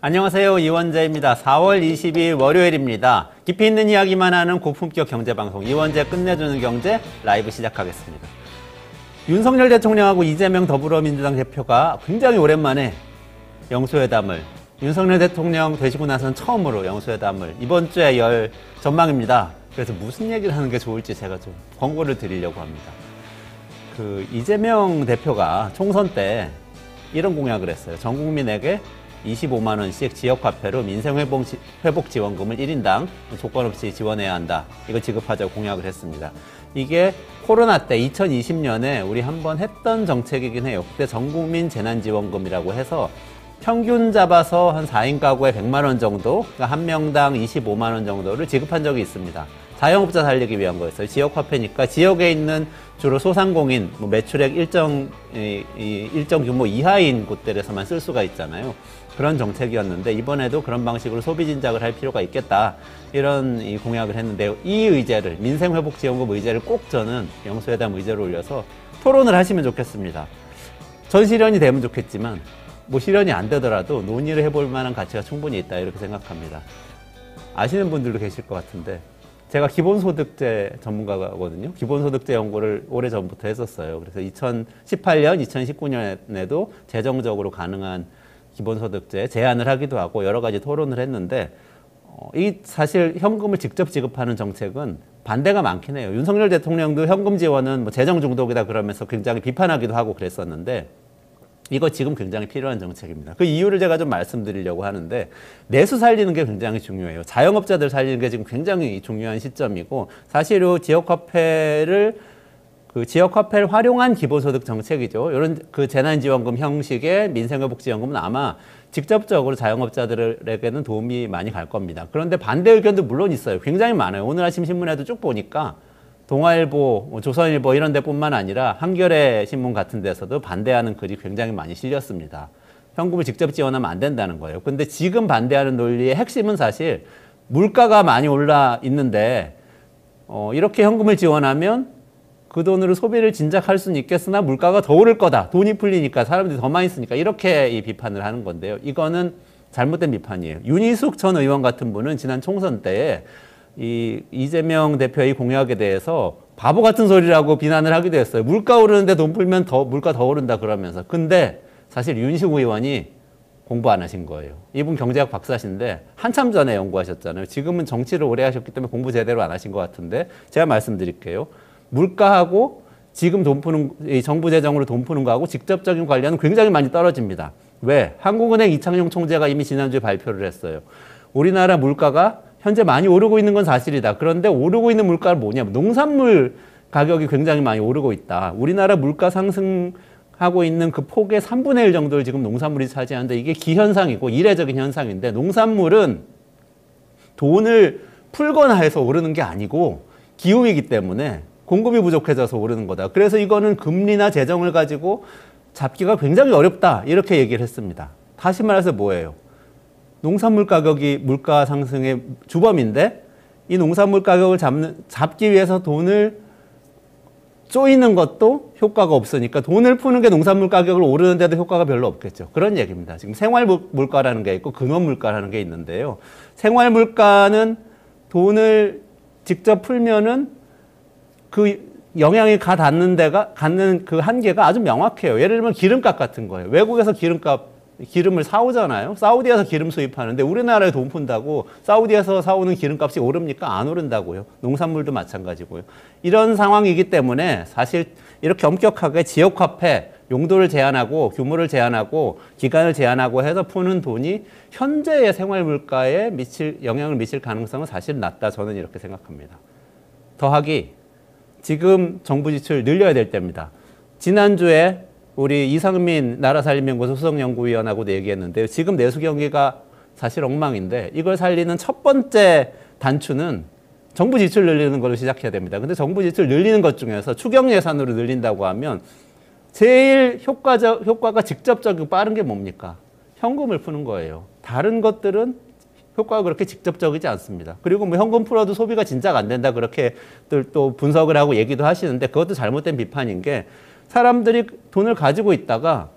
안녕하세요. 이원재입니다. 4월 20일 월요일입니다. 깊이 있는 이야기만 하는 고품격 경제방송 이원재 끝내주는 경제 라이브 시작하겠습니다. 윤석열 대통령하고 이재명 더불어민주당 대표가 굉장히 오랜만에 영수회담을, 윤석열 대통령 되시고 나서는 처음으로 영수회담을 이번 주에 열 전망입니다. 그래서 무슨 얘기를 하는 게 좋을지 제가 좀 권고를 드리려고 합니다. 이재명 대표가 총선 때 이런 공약을 했어요. 전 국민에게 25만 원씩 지역화폐로 민생회복지원금을 1인당 조건 없이 지원해야 한다. 이거 지급하자고 공약을 했습니다. 이게 코로나 때 2020년에 우리 한번 했던 정책이긴 해요. 그때 전국민 재난지원금이라고 해서 평균 잡아서 한 4인 가구에 100만 원 정도, 그러니까 한 명당 25만 원 정도를 지급한 적이 있습니다. 자영업자 살리기 위한 거였어요. 지역화폐니까 지역에 있는 주로 소상공인, 매출액 일정 규모 이하인 곳들에서만 쓸 수가 있잖아요. 그런 정책이었는데 이번에도 그런 방식으로 소비 진작을 할 필요가 있겠다. 이런 공약을 했는데 이 의제를, 민생회복지원금 의제를 꼭 저는 영수회담 의제로 올려서 토론을 하시면 좋겠습니다. 전 실현이 되면 좋겠지만 실현이 안 되더라도 논의를 해볼 만한 가치가 충분히 있다. 이렇게 생각합니다. 아시는 분들도 계실 것 같은데 제가 기본소득세 전문가거든요. 기본소득세 연구를 오래전부터 했었어요. 그래서 2018년, 2019년에도 재정적으로 가능한 기본소득세 제안을 하기도 하고 여러 가지 토론을 했는데 이 사실 현금을 직접 지급하는 정책은 반대가 많긴 해요. 윤석열 대통령도 현금 지원은 재정 중독이다 그러면서 굉장히 비판하기도 하고 그랬었는데 이거 지금 굉장히 필요한 정책입니다. 그 이유를 제가 좀 말씀드리려고 하는데 내수 살리는 게 굉장히 중요해요. 자영업자들 살리는 게 지금 굉장히 중요한 시점이고 사실 지역화폐를 활용한 기본소득 정책이죠. 이런 재난지원금 형식의 민생회복지원금은 아마 직접적으로 자영업자들에게는 도움이 많이 갈 겁니다. 그런데 반대 의견도 물론 있어요. 굉장히 많아요. 오늘 아침 신문에도 쭉 보니까 동아일보, 조선일보 이런 데뿐만 아니라 한겨레 신문 같은 데서도 반대하는 글이 굉장히 많이 실렸습니다. 현금을 직접 지원하면 안 된다는 거예요. 근데 지금 반대하는 논리의 핵심은 사실 물가가 많이 올라 있는데 이렇게 현금을 지원하면 그 돈으로 소비를 진작할 수는 있겠으나 물가가 더 오를 거다. 돈이 풀리니까 사람들이 더 많이 쓰니까 이렇게 이 비판을 하는 건데요. 이거는 잘못된 비판이에요. 윤희숙 전 의원 같은 분은 지난 총선 때에 이재명 대표의 공약에 대해서 바보 같은 소리라고 비난을 하기도 했어요. 물가 오르는데 돈 풀면 물가 더 오른다 그러면서. 근데 사실 윤희숙 의원이 공부 안 하신 거예요. 이분 경제학 박사신데 한참 전에 연구하셨잖아요. 지금은 정치를 오래 하셨기 때문에 공부 제대로 안 하신 것 같은데 제가 말씀드릴게요. 물가하고 지금 돈 푸는, 정부 재정으로 돈 푸는 거하고 직접적인 관련은 굉장히 많이 떨어집니다. 왜? 한국은행 이창용 총재가 이미 지난주에 발표를 했어요. 우리나라 물가가 현재 많이 오르고 있는 건 사실이다. 그런데 오르고 있는 물가는 뭐냐면 농산물 가격이 굉장히 많이 오르고 있다. 우리나라 물가 상승하고 있는 그 폭의 3분의 1 정도를 지금 농산물이 차지하는데 이게 기현상이고 이례적인 현상인데 농산물은 돈을 풀거나 해서 오르는 게 아니고 기후이기 때문에 공급이 부족해져서 오르는 거다. 그래서 이거는 금리나 재정을 가지고 잡기가 굉장히 어렵다. 이렇게 얘기를 했습니다. 다시 말해서 뭐예요? 농산물 가격이 물가 상승의 주범인데 이 농산물 가격을 잡기 위해서 돈을 쪼이는 것도 효과가 없으니까 돈을 푸는 게 농산물 가격을 오르는데도 효과가 별로 없겠죠. 그런 얘기입니다. 지금 생활물가라는 게 있고 근원물가라는 게 있는데요. 생활물가는 돈을 직접 풀면은 그 영향이 닿는 그 한계가 아주 명확해요. 예를 들면 기름값 같은 거예요. 외국에서 기름을 사오잖아요. 사우디에서 기름 수입하는데 우리나라에 돈 푼다고 사우디에서 사오는 기름값이 오릅니까? 안 오른다고요. 농산물도 마찬가지고요. 이런 상황이기 때문에 사실 이렇게 엄격하게 지역화폐 용도를 제한하고 규모를 제한하고 기간을 제한하고 해서 푸는 돈이 현재의 생활물가에 영향을 미칠 가능성은 사실 낮다. 저는 이렇게 생각합니다. 더하기 지금 정부 지출 늘려야 될 때입니다. 지난주에 우리 이상민 나라살림연구소 수석연구위원하고도 얘기했는데요. 지금 내수 경기가 사실 엉망인데 이걸 살리는 첫 번째 단추는 정부 지출 늘리는 걸로 시작해야 됩니다. 근데 정부 지출 늘리는 것 중에서 추경 예산으로 늘린다고 하면 제일 효과가 직접적이고 빠른 게 뭡니까? 현금을 푸는 거예요. 다른 것들은 효과가 그렇게 직접적이지 않습니다. 그리고 현금 풀어도 소비가 진작 안 된다 그렇게 또 분석을 하고 얘기도 하시는데 그것도 잘못된 비판인 게 사람들이 돈을 가지고 있다가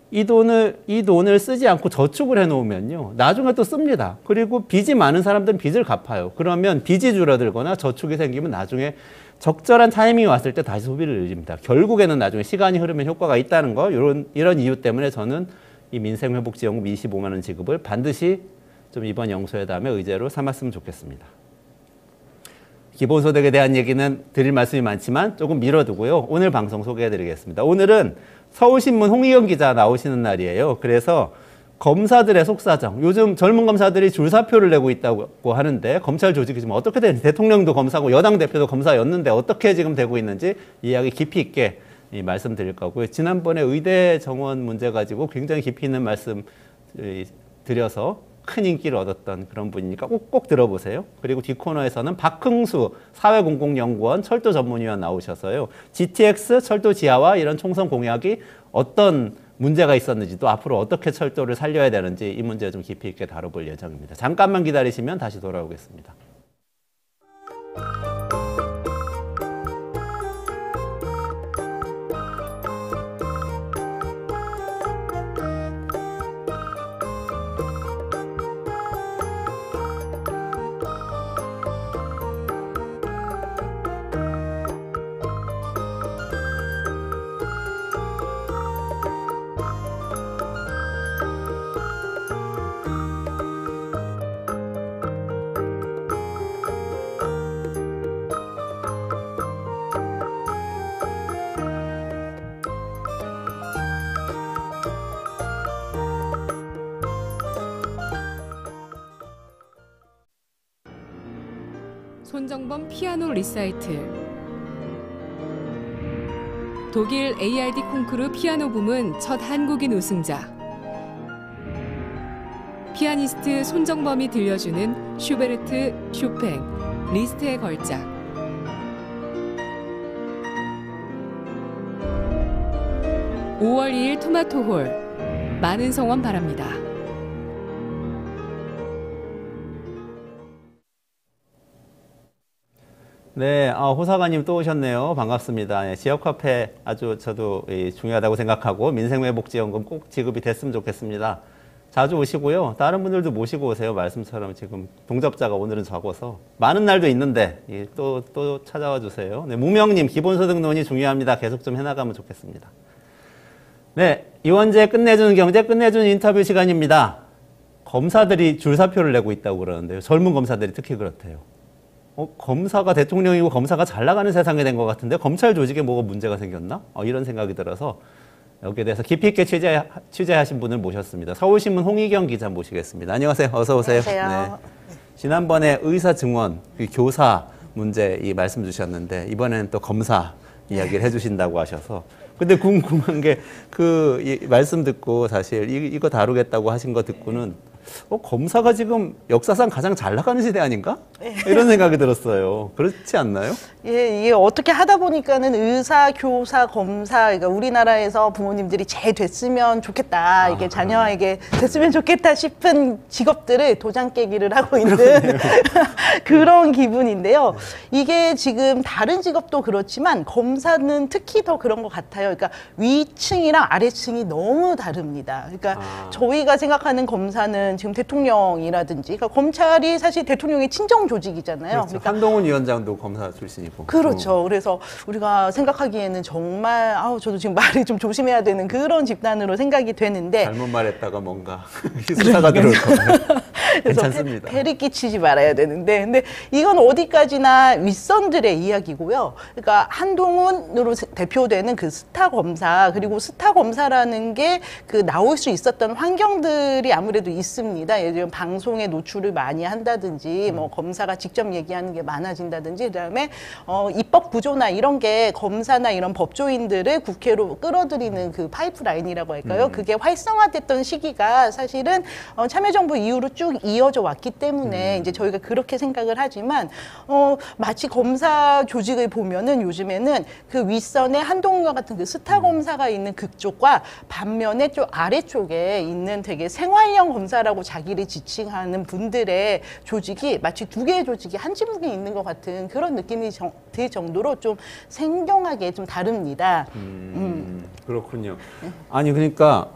이 돈을 쓰지 않고 저축을 해놓으면요. 나중에 또 씁니다. 그리고 빚이 많은 사람들은 빚을 갚아요. 그러면 빚이 줄어들거나 저축이 생기면 나중에 적절한 타이밍이 왔을 때 다시 소비를 늘립니다. 결국에는 나중에 시간이 흐르면 효과가 있다는 거, 이런 이유 때문에 저는 이 민생회복지원금 25만 원 지급을 반드시 좀 이번 영수회담의 의제로 삼았으면 좋겠습니다. 기본소득에 대한 얘기는 드릴 말씀이 많지만 조금 미뤄두고요. 오늘 방송 소개해드리겠습니다. 오늘은 서울신문 홍희경 기자 나오시는 날이에요. 그래서 검사들의 속사정, 요즘 젊은 검사들이 줄사표를 내고 있다고 하는데 검찰 조직이 지금 어떻게 되는지, 대통령도 검사고 여당 대표도 검사였는데 어떻게 지금 되고 있는지 이야기 깊이 있게 말씀드릴 거고요. 지난번에 의대 정원 문제 가지고 굉장히 깊이 있는 말씀 드려서 큰 인기를 얻었던 그런 분이니까 꼭 들어보세요. 그리고 뒷코너에서는 박흥수 사회공공연구원 철도전문위원 나오셔서요. GTX 철도 지하화 이런 총선 공약이 어떤 문제가 있었는지 또 앞으로 어떻게 철도를 살려야 되는지 이 문제 좀 깊이 있게 다뤄볼 예정입니다. 잠깐만 기다리시면 다시 돌아오겠습니다. 손정범 피아노 리사이틀. 독일 ARD 콩쿠르 피아노 부문 첫 한국인 우승자. 피아니스트 손정범이 들려주는 슈베르트, 쇼팽, 리스트의 걸작. 5월 2일 토마토홀. 많은 성원 바랍니다. 네, 호사관님 또 오셨네요. 반갑습니다. 네, 지역화폐 아주 저도 중요하다고 생각하고 민생회복지원금 꼭 지급이 됐으면 좋겠습니다. 자주 오시고요. 다른 분들도 모시고 오세요. 말씀처럼 지금 동접자가 오늘은 적어서 많은 날도 있는데 또 찾아와 주세요. 네, 무명님 기본소득 논의 중요합니다. 계속 좀 해나가면 좋겠습니다. 네, 이원재 끝내주는 경제 끝내주는 인터뷰 시간입니다. 검사들이 줄사표를 내고 있다고 그러는데요. 젊은 검사들이 특히 그렇대요. 검사가 대통령이고 검사가 잘 나가는 세상이 된 것 같은데 검찰 조직에 뭐가 문제가 생겼나? 이런 생각이 들어서 여기에 대해서 깊이 있게 취재하신 분을 모셨습니다. 서울신문 홍희경 기자 모시겠습니다. 안녕하세요. 어서 오세요. 안녕하세요. 네. 지난번에 의사 증원, 교사 문제 말씀 주셨는데 이번에는 또 검사 이야기를 해주신다고 하셔서 근데 궁금한 게 말씀 듣고 사실 이거 다루겠다고 하신 거 듣고는 검사가 지금 역사상 가장 잘 나가는 시대 아닌가? 이런 생각이 들었어요. 그렇지 않나요? 예, 이게 어떻게 하다 보니까는 의사, 교사, 검사, 그러니까 우리나라에서 부모님들이 잘 됐으면 좋겠다, 이게 자녀에게 됐으면 좋겠다 싶은 직업들을 도장 깨기를 하고 있는 그런 기분인데요. 이게 지금 다른 직업도 그렇지만 검사는 특히 더 그런 것 같아요. 그러니까 위층이랑 아래층이 너무 다릅니다. 그러니까 저희가 생각하는 검사는 지금 대통령이라든지, 그러니까 검찰이 사실 대통령의 친정 조직이잖아요. 그렇죠. 그러니까 한동훈 위원장도 검사 출신이고. 그렇죠. 그래서 우리가 생각하기에는 정말 저도 지금 말을 좀 조심해야 되는 그런 집단으로 생각이 되는데 잘못 말했다가 뭔가 수사가 들어올 거예요. 괜찮습니다. 폐를 끼치지 말아야 되는데, 근데 이건 어디까지나 윗선들의 이야기고요. 그러니까 한동훈으로 대표되는 그 스타 검사, 그리고 스타 검사라는 게 나올 수 있었던 환경들이 아무래도 있습니다. 예를 들면 방송에 노출을 많이 한다든지, 뭐 검사가 직접 얘기하는 게 많아진다든지, 그다음에 입법 구조나 이런 게 검사나 이런 법조인들을 국회로 끌어들이는 그 파이프라인이라고 할까요? 그게 활성화됐던 시기가 사실은 참여정부 이후로 쭉 이어져 왔기 때문에 이제 저희가 그렇게 생각을 하지만 마치 검사 조직을 보면은 요즘에는 그 윗선에 한동훈과 같은 그 스타 검사가 있는 그쪽과 반면에 좀 아래쪽에 있는 되게 생활형 검사라고 자기를 지칭하는 분들의 조직이 마치 두 개의 조직이 한 지붕에 있는 것 같은 그런 느낌이 들 정도로 좀 생경하게 좀 다릅니다. 그렇군요. 아니 그러니까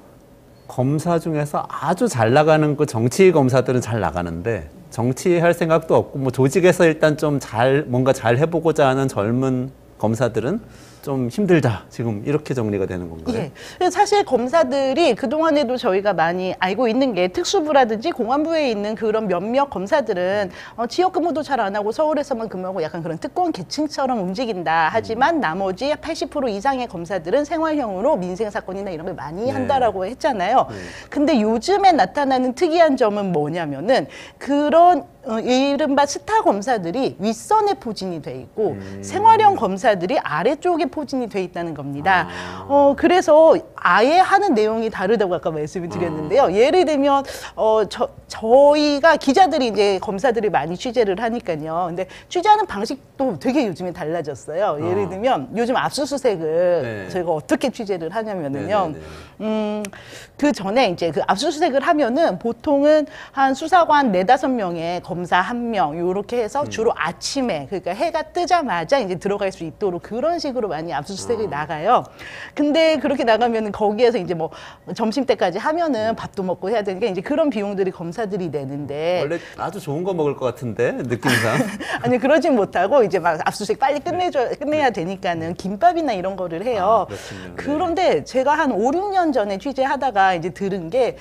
검사 중에서 아주 잘 나가는 그 정치 검사들은 잘 나가는데 정치할 생각도 없고 뭐 조직에서 일단 좀 뭔가 잘 해보고자 하는 젊은 검사들은 좀 힘들다. 지금 이렇게 정리가 되는 건가요? 예. 사실 검사들이 그동안에도 저희가 많이 알고 있는 게 특수부라든지 공안부에 있는 그런 몇몇 검사들은 지역 근무도 잘 안 하고 서울에서만 근무하고 약간 그런 특권 계층처럼 움직인다. 하지만 나머지 80% 이상의 검사들은 생활형으로 민생사건이나 이런 걸 많이 한다라고 했잖아요. 근데 요즘에 나타나는 특이한 점은 뭐냐면은 그런 이른바 스타 검사들이 윗선에 포진이 돼 있고 생활형 검사들이 아래쪽에 포진이 돼 있다는 겁니다. 그래서 아예 하는 내용이 다르다고 아까 말씀을 드렸는데요. 예를 들면 저희가 기자들이 이제 검사들이 많이 취재를 하니까요. 근데 취재하는 방식도 되게 요즘에 달라졌어요. 예를 들면 요즘 압수수색을 저희가 어떻게 취재를 하냐면은요. 그 전에 이제 그 압수수색을 하면은 보통은 한 수사관 4-5명의 검사 1명 요렇게 해서 주로 아침에 그러니까 해가 뜨자마자 이제 들어갈 수 있도록 그런 식으로 많이 압수수색이 나가요. 근데 그렇게 나가면은 거기에서 이제 뭐 점심 때까지 하면은 밥도 먹고 해야 되니까 이제 그런 비용들이 검사들이 내는데 원래 아주 좋은 거 먹을 것 같은데 느낌상 아니 그러진 못하고 이제 막 압수수색 빨리 끝내야 되니까는 김밥이나 이런 거를 해요. 그런데 제가 한 5-6년 전에 취재하다가 이제 들은 게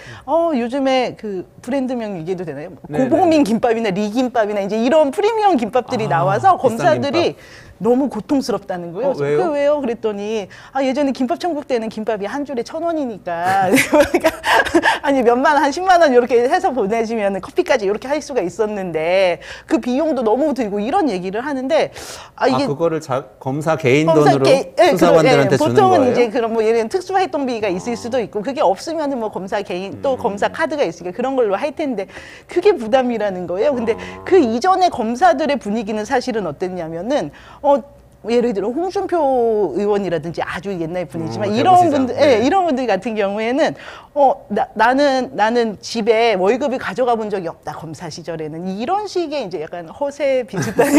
요즘에 그 브랜드명 얘기해도 되나요? 고봉민 김밥이나 리김밥이나 이제 이런 프리미엄 김밥들이 나와서 검사들이 너무 고통스럽다는 거예요. 왜요? 그 왜요? 그랬더니 예전에 김밥 천국 때는 김밥이 한 줄에 1,000원이니까 그러니까 아니 몇만 한 10만 원 이렇게 해서 보내주면 커피까지 이렇게 할 수가 있었는데 그 비용도 너무 들고 이런 얘기를 하는데 이게 그거를 검사 개인 돈으로 수사관들한테 주는 보통은 거예요? 이제 그런 뭐 예를 들면 특수활동비가 있을 수도 있고 그게 없으면은 뭐 검사 개인 또 검사 카드가 있으니까 그런 걸로 할 텐데 그게 부담이라는 거예요. 근데 그 이전에 검사들의 분위기는 사실은 어땠냐면은 예를 들어 홍준표 의원이라든지 아주 옛날 분이지만 이런 분들, 이런 분들 같은 경우에는 나는 집에 월급을 가져가 본 적이 없다 검사 시절에는 이런 식의 이제 약간 허세 비슷한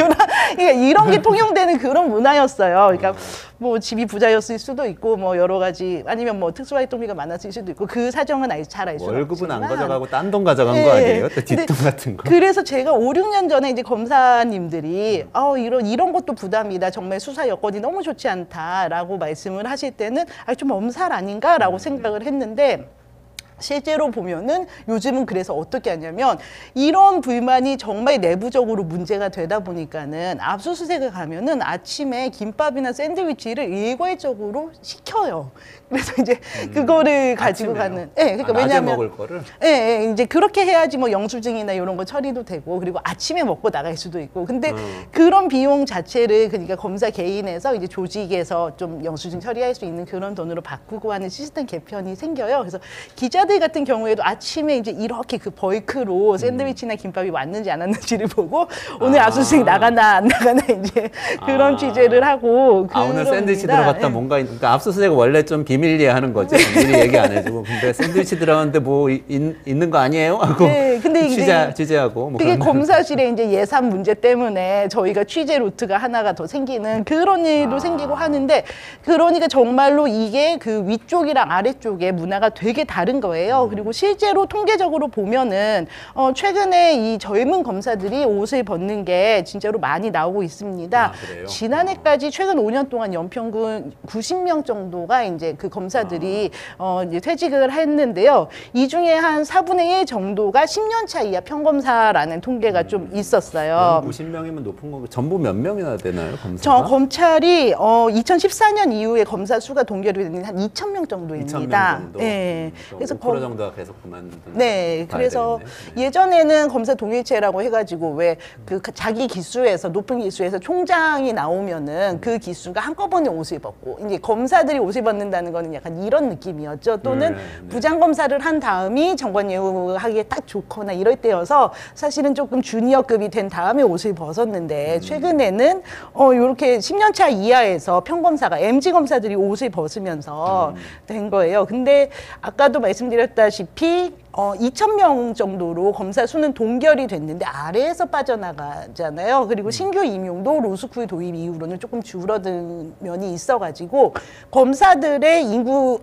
그러니까 이런 게 통용되는 그런 문화였어요. 그러니까 뭐 집이 부자였을 수도 있고 뭐 여러 가지 아니면 뭐 특수활동비가 많았을 수도 있고 그 사정은 잘 알 수는 월급은 없지만 안 가져가고 딴 돈 가져간 거 아니에요? 또 뒷돈 같은 거. 그래서 제가 5-6년 전에 이제 검사님들이 이런 것도 부담이다. 정말 수사 여건이 너무 좋지 않다라고 말씀을 하실 때는 좀 엄살 아닌가라고 생각을 했는데 실제로 보면은 요즘은 그래서 어떻게 하냐면 이런 불만이 정말 내부적으로 문제가 되다 보니까는 압수수색을 가면은 아침에 김밥이나 샌드위치를 일괄적으로 시켜요. 그래서 이제 그거를 가지고 가는. 그러니까 왜냐하면 먹을 거를. 이제 그렇게 해야지 뭐 영수증이나 이런 거 처리도 되고 그리고 아침에 먹고 나갈 수도 있고. 근데 그런 비용 자체를 그러니까 검사 개인에서 이제 조직에서 좀 영수증 처리할 수 있는 그런 돈으로 바꾸고 하는 시스템 개편이 생겨요. 그래서 기자들 같은 경우에도 아침에 이제 이렇게 그 벌크로 샌드위치나 김밥이 왔는지 안 왔는지를 보고 오늘 압수수색 나가나 안 나가나 이제 그런 취재를 하고. 오늘 샌드위치 들어갔다 뭔가 그러니까 압수수색 원래 좀 비밀리에 하는 거죠. 미리 얘기 안 해주고. 근데 샌드위치 들어갔는데 뭐 있는 거 아니에요? 하고 근데 취재하고. 뭐 그게 검사실의 이제 예산 문제 때문에 저희가 취재 루트가 하나가 더 생기는 그런 일도 생기고 하는데 그러니까 정말로 이게 그 위쪽이랑 아래쪽의 문화가 되게 다른 거예요. 그리고 실제로 통계적으로 보면은 최근에 이 젊은 검사들이 옷을 벗는 게 진짜로 많이 나오고 있습니다. 지난해까지 최근 5년 동안 연평균 90명 정도가 이제 그 검사들이 이제 퇴직을 했는데요. 이 중에 한 4분의 1 정도가 10년 차 이하 평검사라는 통계가 좀 있었어요. 90명이면 높은 거고 전부 몇 명이나 되나요, 검사가? 검찰이 2014년 이후에 검사 수가 동결이 되는 한 2,000명 정도입니다. 2,000명 정도. 그래서 5% 정도가 계속 그만둔. 그래서 예전에는 검사 동일체라고 해가지고 왜 그 자기 기수에서 높은 기수에서 총장이 나오면은 그 기수가 한꺼번에 옷을 벗고 이제 검사들이 옷을 벗는다는 거는 약간 이런 느낌이었죠. 또는 부장 검사를 한 다음이 정관예우하기에 딱 좋거나 이럴 때여서 사실은 조금 주니어급이 된 다음에 옷을 벗었는데 최근에는 이렇게 10년 차 이하에서 평검사가 MG 검사들이 옷을 벗으면서 된 거예요. 근데 아까도 말씀드렸다시피 2,000명 정도로 검사 수는 동결이 됐는데 아래에서 빠져나가잖아요. 그리고 신규 임용도 로스쿨 도입 이후로는 조금 줄어든 면이 있어가지고 검사들의 인구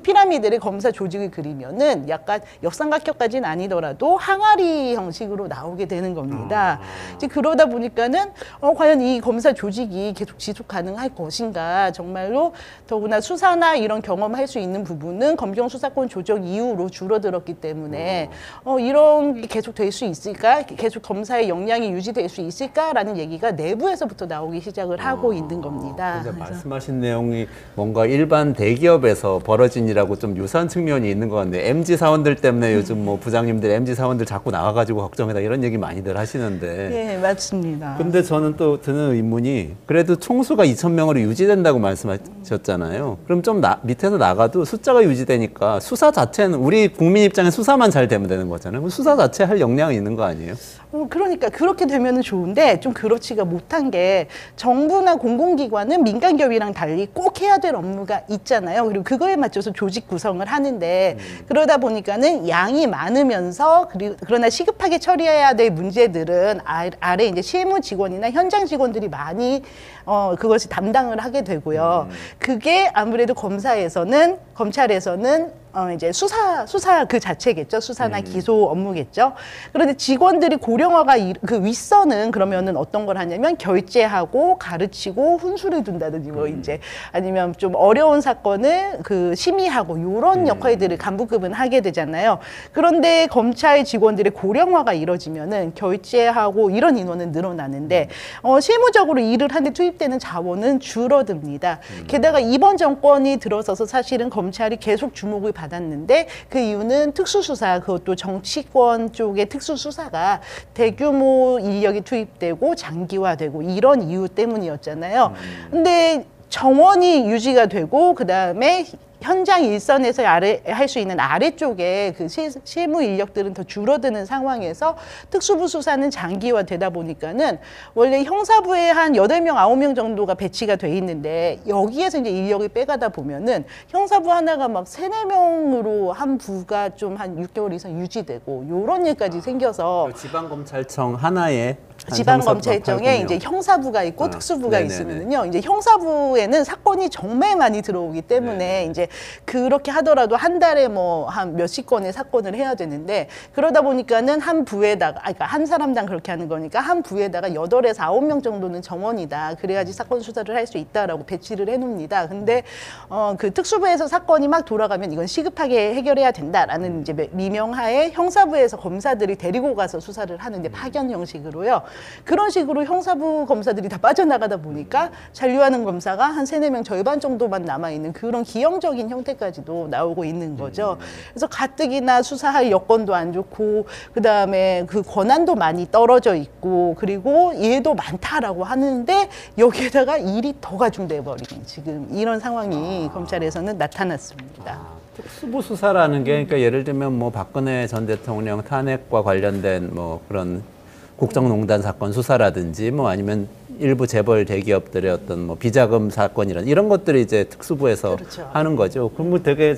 피라미드의 검사 조직을 그리면은 약간 역삼각형까지는 아니더라도 항아리 형식으로 나오게 되는 겁니다. 이제 그러다 보니까는 과연 이 검사 조직이 계속 지속 가능할 것인가, 정말로 더구나 수사나 이런 경험할 수 있는 부분은 검경 수사권 조정 이후로 줄어들었기 때문에 이런 게 계속 될 수 있을까? 계속 검사의 역량이 유지될 수 있을까라는 얘기가 내부에서부터 나오기 시작을 하고 있는 겁니다. 그래서 말씀하신 내용이 뭔가 일반 대기업에서 벌어진 일하고 좀 유사한 측면이 있는 것 같네요. MZ 사원들 때문에 요즘 뭐 부장님들 MZ 사원들 자꾸 나와가지고 걱정해다 이런 얘기 많이들 하시는데. 네, 맞습니다. 근데 저는 또 드는 의문이 그래도 총수가 2,000명으로 유지된다고 말씀하셨잖아요. 그럼 좀 밑에서 나가도 숫자가 유지되니까 수사 자체는 우리 국민 입장에 수사만 잘 되면 되는 거잖아요. 그럼 수사 자체 할 역량이 있는 거 아니에요? 그러니까 그렇게 되면은 좋은데 좀 그렇지가 못한 게 정부나 공공기관은 민간 기업이랑 달리 꼭 해야 될 업무가 있잖아요. 그리고 그거에 맞춰서 조직 구성을 하는데 그러다 보니까는 양이 많으면서 그러나 시급하게 처리해야 될 문제들은 아래 이제 실무 직원이나 현장 직원들이 많이 그것이 담당을 하게 되고요. 그게 아무래도 검찰에서는 이제 수사 그 자체겠죠. 수사나 기소 업무겠죠. 그런데 직원들이 고령화가 그 윗선은 그러면은 어떤 걸 하냐면 결재하고 가르치고 훈수를 둔다든지 뭐 이제 아니면 좀 어려운 사건을 그 심의하고 요런 역할들을 간부급은 하게 되잖아요. 그런데 검찰 직원들의 고령화가 이뤄지면은 결재하고 이런 인원은 늘어나는데 실무적으로 일을 하는데 투입되는 자원은 줄어듭니다. 게다가 이번 정권이 들어서서 사실은 검찰이 계속 주목을 받았는데 그 이유는 특수수사, 그것도 정치권 쪽의 특수수사가 대규모 인력이 투입되고 장기화되고 이런 이유 때문이었잖아요. 근데 정원이 유지가 되고 그다음에 현장 일선에서 할 수 있는 아래쪽에 그 실무 인력들은 더 줄어드는 상황에서 특수부 수사는 장기화되다 보니까는 원래 형사부에 한 8명, 9명 정도가 배치가 돼 있는데 여기에서 이제 인력을 빼가다 보면은 형사부 하나가 막 3, 4명으로 한 부가 좀 한 6개월 이상 유지되고 요런 일까지 생겨서 지방검찰청 하나에 지방검찰청에 이제 형사부가 있고 특수부가 있으면요. 이제 형사부에는 사건이 정말 많이 들어오기 때문에 이제 그렇게 하더라도 한 달에 뭐 한 몇십 건의 사건을 해야 되는데 그러다 보니까는 한 부에다가 그러니까 한 사람당 그렇게 하는 거니까 한 부에다가 8에서 9명 정도는 정원이다. 그래야지 사건 수사를 할 수 있다라고 배치를 해 놓습니다. 근데 그 특수부에서 사건이 막 돌아가면 이건 시급하게 해결해야 된다라는 이제 미명하에 형사부에서 검사들이 데리고 가서 수사를 하는데 파견 형식으로요. 그런 식으로 형사부 검사들이 다 빠져나가다 보니까 잔류하는 검사가 한 3, 4명 절반 정도만 남아있는 그런 기형적인 형태까지도 나오고 있는 거죠. 그래서 가뜩이나 수사할 여건도 안 좋고 그다음에 그 권한도 많이 떨어져 있고 그리고 일도 많다라고 하는데 여기에다가 일이 더 가중돼 버린 지금 이런 상황이 검찰에서는 나타났습니다. 특수부 수사라는 게 그러니까 예를 들면 뭐 박근혜 전 대통령 탄핵과 관련된 뭐 그런 국정농단 사건 수사라든지 뭐 아니면 일부 재벌 대기업들의 어떤 뭐 비자금 사건이란 이런 것들이 이제 특수부에서 그렇죠. 하는 거죠. 그럼 뭐 되게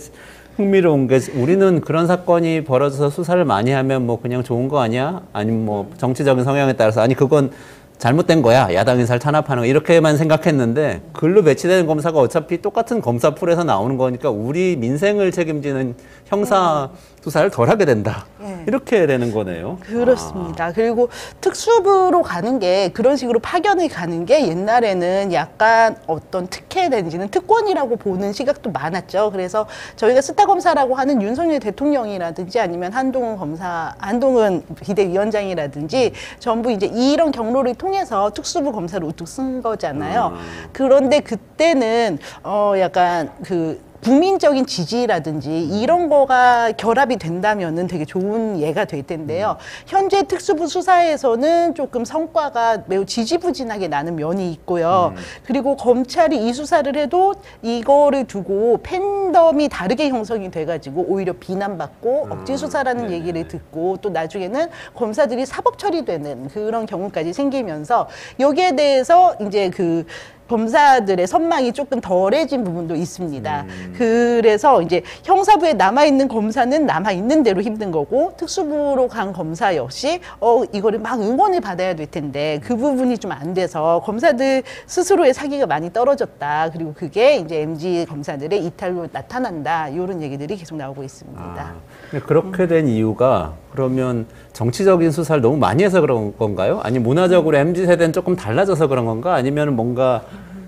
흥미로운 게 우리는 그런 사건이 벌어져서 수사를 많이 하면 뭐 그냥 좋은 거 아니야? 아니면 뭐 정치적인 성향에 따라서 아니 그건 잘못된 거야. 야당 인사를 탄압하는 거 이렇게만 생각했는데 글로 배치되는 검사가 어차피 똑같은 검사 풀에서 나오는 거니까 우리 민생을 책임지는 형사 수사를 덜 하게 된다. 이렇게 되는 거네요. 그렇습니다. 그리고 특수부로 가는 게 그런 식으로 파견을 가는 게 옛날에는 약간 어떤 특혜 내지는 특권이라고 보는 시각도 많았죠. 그래서 저희가 스타검사라고 하는 윤석열 대통령이라든지 아니면 한동훈 비대위원장이라든지 전부 이제 이런 경로를 통해서 특수부 검사를 우뚝 쓴 거잖아요. 그런데 그때는 약간 그 국민적인 지지라든지 이런 거가 결합이 된다면은 되게 좋은 예가 될 텐데요. 현재 특수부 수사에서는 조금 성과가 매우 지지부진하게 나는 면이 있고요. 그리고 검찰이 이 수사를 해도 이거를 두고 팬덤이 다르게 형성이 돼가지고 오히려 비난받고 억지 수사라는 얘기를 듣고 또 나중에는 검사들이 사법 처리되는 그런 경우까지 생기면서 여기에 대해서 이제 그 검사들의 선망이 조금 덜해진 부분도 있습니다. 그래서 이제 형사부에 남아있는 검사는 남아있는 대로 힘든 거고 특수부로 간 검사 역시 이거를 막 응원을 받아야 될 텐데 그 부분이 좀 안 돼서 검사들 스스로의 사기가 많이 떨어졌다. 그리고 그게 이제 MG 검사들의 이탈로 나타난다. 이런 얘기들이 계속 나오고 있습니다. 그렇게 된 이유가 그러면 정치적인 수사를 너무 많이 해서 그런 건가요? 아니 문화적으로 MZ세대는 조금 달라져서 그런 건가? 아니면 뭔가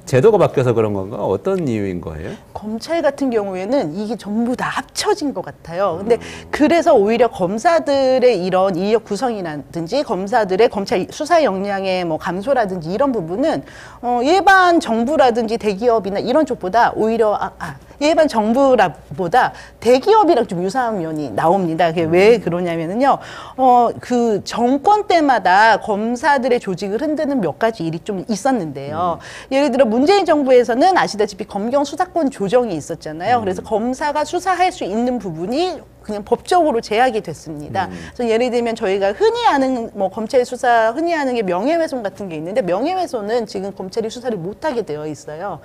제도가 바뀌어서 그런 건가? 어떤 이유인 거예요? 검찰 같은 경우에는 이게 전부 다 합쳐진 것 같아요. 근데 그래서 오히려 검사들의 이런 인력 구성이라든지 검사들의 검찰 수사 역량의 뭐 감소라든지 이런 부분은 일반 정부라든지 대기업이나 이런 쪽보다 오히려 일반 정부보다 대기업이랑 좀 유사한 면이 나옵니다. 그게 왜 그러냐면은요, 그 정권 때마다 검사들의 조직을 흔드는 몇 가지 일이 좀 있었는데요. 예를 들어 문재인 정부에서는 아시다시피 검경 수사권 조정이 있었잖아요. 그래서 검사가 수사할 수 있는 부분이 그냥 법적으로 제약이 됐습니다. 그래서 예를 들면 저희가 흔히 아는 뭐 검찰 수사 흔히 아는 게 명예훼손 같은 게 있는데 명예훼손은 지금 검찰이 수사를 못하게 되어 있어요.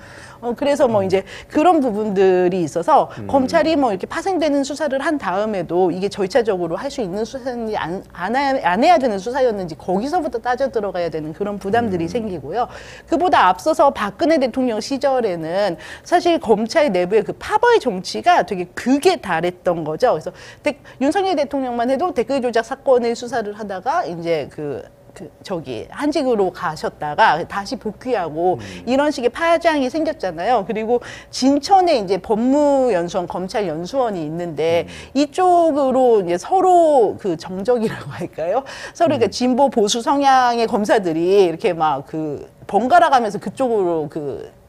그래서 뭐 이제 그런 부분들이 있어서 검찰이 뭐 이렇게 파생되는 수사를 한 다음에도 이게 절차적으로 할 수 있는 수사인지 안 해야 되는 수사였는지 거기서부터 따져 들어가야 되는 그런 부담들이 생기고요. 그보다 앞서서 박근혜 대통령 시절에는 사실 검찰 내부의 그 파벌 정치가 되게 극에 달했던 거죠. 그래서 윤석열 대통령만 해도 댓글 조작 사건을 수사를 하다가 이제 저기 한직으로 가셨다가 다시 복귀하고 이런 식의 파장이 생겼잖아요. 그리고 진천에 이제 법무연수원, 검찰연수원이 있는데 이쪽으로 이제 서로 그 정적이라고 할까요? 서로 그 진보 보수 성향의 검사들이 이렇게 막 번갈아 가면서 그쪽으로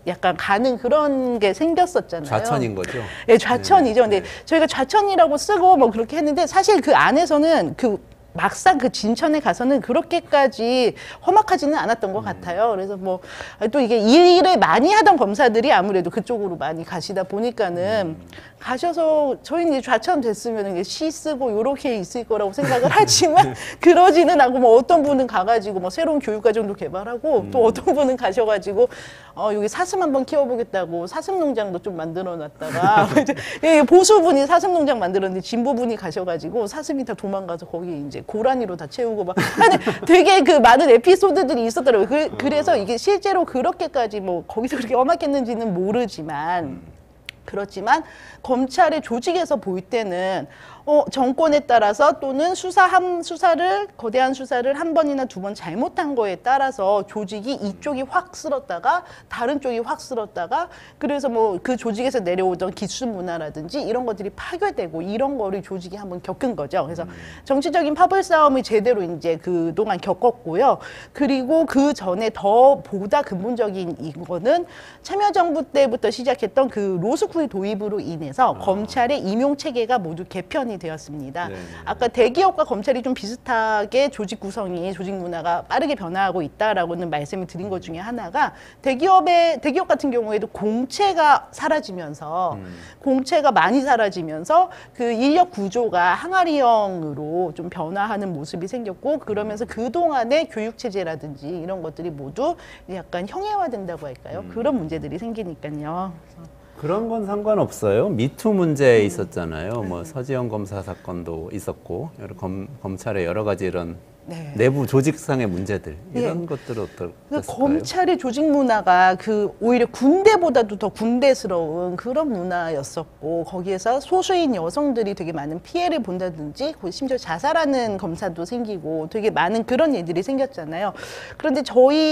약간 가는 그런 게 생겼었잖아요. 좌천인 거죠? 네, 좌천이죠. 근데 저희가 좌천이라고 쓰고 뭐 그렇게 했는데 사실 그 안에서는 막상 그 진천에 가서는 그렇게까지 험악하지는 않았던 것 같아요. 그래서 뭐 또 이게 일을 많이 하던 검사들이 아무래도 그쪽으로 많이 가시다 보니까는 가셔서 저희는 이제 좌천 됐으면 시 쓰고 요렇게 있을 거라고 생각을 하지만 그러지는 않고 뭐 어떤 분은 가가지고 뭐 새로운 교육과정도 개발하고 또 어떤 분은 가셔가지고 여기 사슴 한번 키워보겠다고 사슴 농장도 좀 만들어놨다가 이제 보수분이 사슴 농장 만들었는데 진보분이 가셔가지고 사슴이 다 도망가서 거기 이제 고라니로 다 채우고 막 되게 그 많은 에피소드들이 있었더라고요. 그래서 이게 실제로 그렇게까지 뭐 거기서 그렇게 험악했는지는 모르지만 그렇지만 검찰의 조직에서 볼 때는 정권에 따라서 또는 거대한 수사를 한 번이나 두 번 잘못한 거에 따라서 조직이 이쪽이 확 쓸었다가 다른 쪽이 확 쓸었다가 그래서 뭐 그 조직에서 내려오던 기수 문화라든지 이런 것들이 파괴되고 이런 거를 조직이 한번 겪은 거죠. 그래서 정치적인 파벌 싸움을 제대로 이제 그동안 겪었고요. 그리고 그 전에 보다 근본적인 이거는 참여정부 때부터 시작했던 그 로스쿨 도입으로 인해서 검찰의 임용 체계가 모두 개편이 되었습니다. 네. 아까 대기업과 검찰이 좀 비슷하게 조직 구성이 조직 문화가 빠르게 변화하고 있다라고는 말씀을 드린 것 중에 하나가 대기업 같은 경우에도 공채가 사라지면서 공채가 많이 사라지면서 그 인력 구조가 항아리형으로 좀 변화하는 모습이 생겼고 그러면서 그동안의 교육 체제라든지 이런 것들이 모두 약간 형해화된다고 할까요? 그런 문제들이 생기니까요. 그런 건 상관없어요. 미투 문제 있었잖아요. 뭐 서지영 검사 사건도 있었고 검찰의 여러 가지 이런 내부 조직상의 문제들 이런 것들은 어떨까요? 검찰의 조직 문화가 오히려 군대보다도 더 군대스러운 그런 문화였었고 거기에서 소수인 여성들이 되게 많은 피해를 본다든지 심지어 자살하는 검사도 생기고 되게 많은 그런 일들이 생겼잖아요. 그런데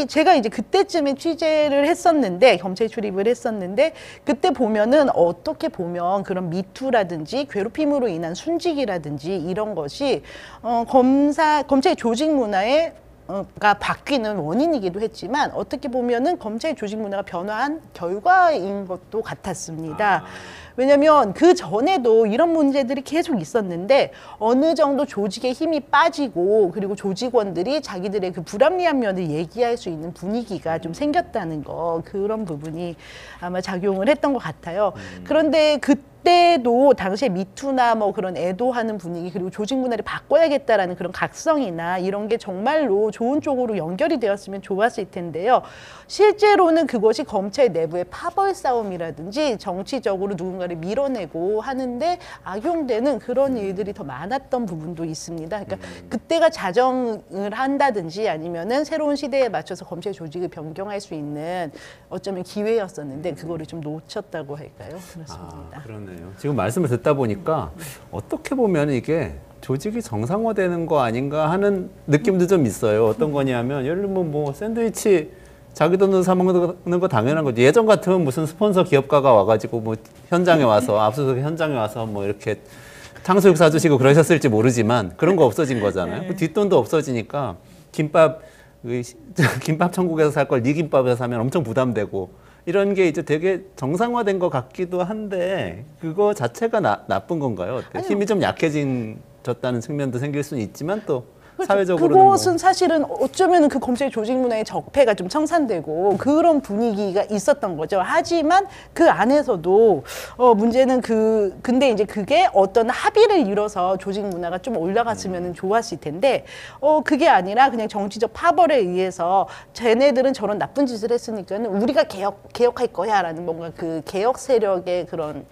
제가 이제 그때쯤에 취재를 했었는데 검찰 출입을 했었는데 그때 보면은 어떻게 보면 그런 미투라든지 괴롭힘으로 인한 순직이라든지 이런 것이 검찰 조직 문화에 가 바뀌는 원인이기도 했지만 어떻게 보면은 검찰 조직 문화가 변화한 결과인 것도 같았습니다. 왜냐하면 그 전에도 이런 문제들이 계속 있었는데 어느 정도 조직의 힘이 빠지고 그리고 조직원들이 자기들의 그 불합리한 면을 얘기할 수 있는 분위기가 좀 생겼다는 거 그런 부분이 아마 작용을 했던 것 같아요. 그런데 그때도 당시에 미투나 뭐 그런 애도하는 분위기 그리고 조직 문화를 바꿔야겠다라는 그런 각성이나 이런 게 정말로 좋은 쪽으로 연결이 되었으면 좋았을 텐데요. 실제로는 그것이 검찰 내부의 파벌 싸움이라든지 정치적으로 누군가를 밀어내고 하는데 악용되는 그런 일들이 더 많았던 부분도 있습니다. 그러니까 그때가 자정을 한다든지 아니면은 새로운 시대에 맞춰서 검찰 조직을 변경할 수 있는 어쩌면 기회였었는데 그거를 좀 놓쳤다고 할까요? 그렇습니다. 그러네요. 지금 말씀을 듣다 보니까 어떻게 보면 이게 조직이 정상화되는 거 아닌가 하는 느낌도 좀 있어요. 어떤 거냐면 예를 들면 뭐 샌드위치 자기 돈으로 사 먹는 거 당연한 거죠. 예전 같으면 무슨 스폰서 기업가가 와가지고 뭐 현장에 와서 압수수색 현장에 와서 뭐 이렇게 탕수육 사주시고 그러셨을지 모르지만 그런 거 없어진 거잖아요. 그 뒷돈도 없어지니까 김밥 천국에서 살 걸 네 김밥에서 사면 엄청 부담되고 이런 게 이제 되게 정상화된 것 같기도 한데 그거 자체가 나쁜 건가요? 어때요? 힘이 좀 약해졌다는 측면도 생길 수는 있지만 또 사회적으로는 그것은 사실은 어쩌면 그 검찰 조직 문화의 적폐가 좀 청산되고 그런 분위기가 있었던 거죠. 하지만 그 안에서도 문제는 근데 이제 그게 어떤 합의를 이뤄서 조직 문화가 좀 올라갔으면 좋았을 텐데 그게 아니라 그냥 정치적 파벌에 의해서 쟤네들은 저런 나쁜 짓을 했으니까는 우리가 개혁할 거야라는 뭔가 그 개혁 세력의 그런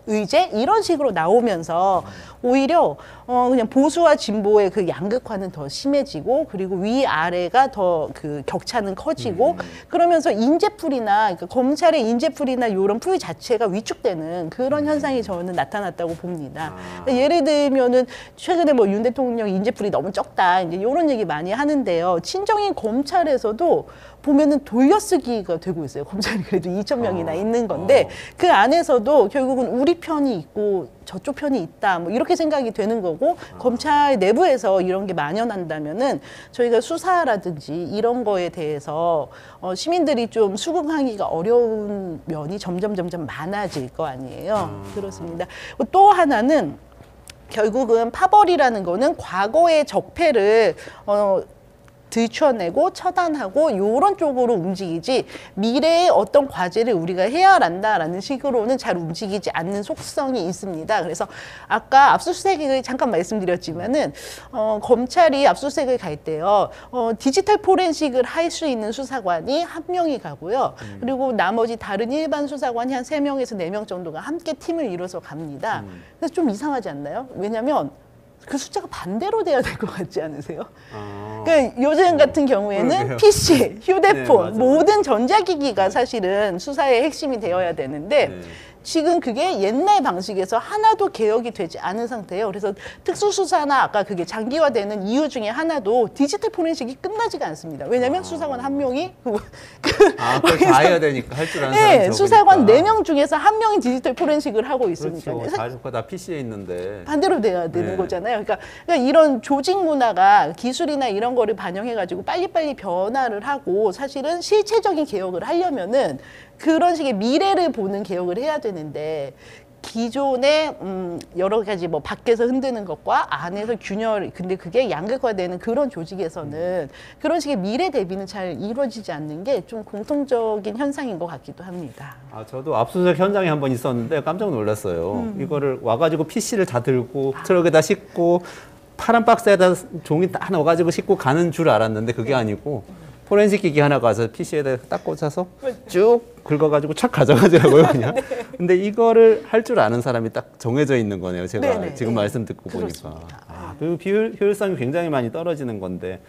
의제 이런 식으로 나오면서 오히려 그냥 보수와 진보의 그 양극화는 더 심해지고 그리고 위 아래가 더 그 격차는 커지고 그러면서 인재풀이나 그러니까 검찰의 인재풀이나 이런 풀 자체가 위축되는 그런 현상이 저는 나타났다고 봅니다. 그러니까 예를 들면은 최근에 뭐 윤 대통령 인재풀이 너무 적다 이제 이런 얘기 많이 하는데요. 친정인 검찰에서도 보면은 돌려쓰기가 되고 있어요. 검찰이 그래도 2,000명이나 있는 건데 그 안에서도 결국은 우리 편이 있고 저쪽 편이 있다 뭐 이렇게 생각이 되는 거고 검찰 내부에서 이런 게 만연한다면은 저희가 수사라든지 이런 거에 대해서 시민들이 좀 수긍하기가 어려운 면이 점점 많아질 거 아니에요. 그렇습니다. 또 하나는 결국은 파벌이라는 거는 과거의 적폐를 들춰내고 처단하고 이런 쪽으로 움직이지 미래의 어떤 과제를 우리가 해야 한다라는 식으로는 잘 움직이지 않는 속성이 있습니다. 그래서 아까 압수수색을 잠깐 말씀드렸지만은 검찰이 압수수색을 갈 때요 디지털 포렌식을 할 수 있는 수사관이 한 명이 가고요. 그리고 나머지 다른 일반 수사관이 한 3명에서 4명 정도가 함께 팀을 이뤄서 갑니다. 그래서 좀 이상하지 않나요? 왜냐하면 그 숫자가 반대로 돼야 될 것 같지 않으세요? 그러니까 요즘 같은 경우에는 PC, 휴대폰, 네, 모든 전자기기가 사실은 수사의 핵심이 되어야 되는데 지금 그게 옛날 방식에서 하나도 개혁이 되지 않은 상태예요. 그래서 특수수사나 아까 그게 장기화되는 이유 중에 하나도 디지털 포렌식이 끝나지가 않습니다. 왜냐하면 수사관 한 명이 그걸 다 해야 되니까 할 줄 아는 사람이 적으니까. 수사관 4명 중에서 한 명이 디지털 포렌식을 하고 있으니까요. 그렇죠. 다 PC에 있는데. 반대로 돼야 되는 거잖아요. 그러니까 이런 조직 문화가 기술이나 이런 거를 반영해가지고 빨리빨리 변화를 하고 사실은 실체적인 개혁을 하려면은 그런 식의 미래를 보는 개혁을 해야 되는데 기존의 여러 가지 뭐 밖에서 흔드는 것과 안에서 균열 근데 그게 양극화되는 그런 조직에서는 그런 식의 미래 대비는 잘 이루어지지 않는 게 좀 공통적인 현상인 것 같기도 합니다. 저도 압수수색 현장에 한번 있었는데 깜짝 놀랐어요. 이거를 와가지고 PC를 다 들고 트럭에다 싣고 파란 박스에다 종이 딱 넣어가지고 싣고 가는 줄 알았는데 그게 아니고 포렌식 기기 하나 가서 PC에다 딱 꽂아서 쭉 긁어가지고 착 가져가더라고요, 그냥. 근데 이거를 할 줄 아는 사람이 딱 정해져 있는 거네요, 제가 지금 말씀 듣고 보니까. 그 효율성이 굉장히 많이 떨어지는 건데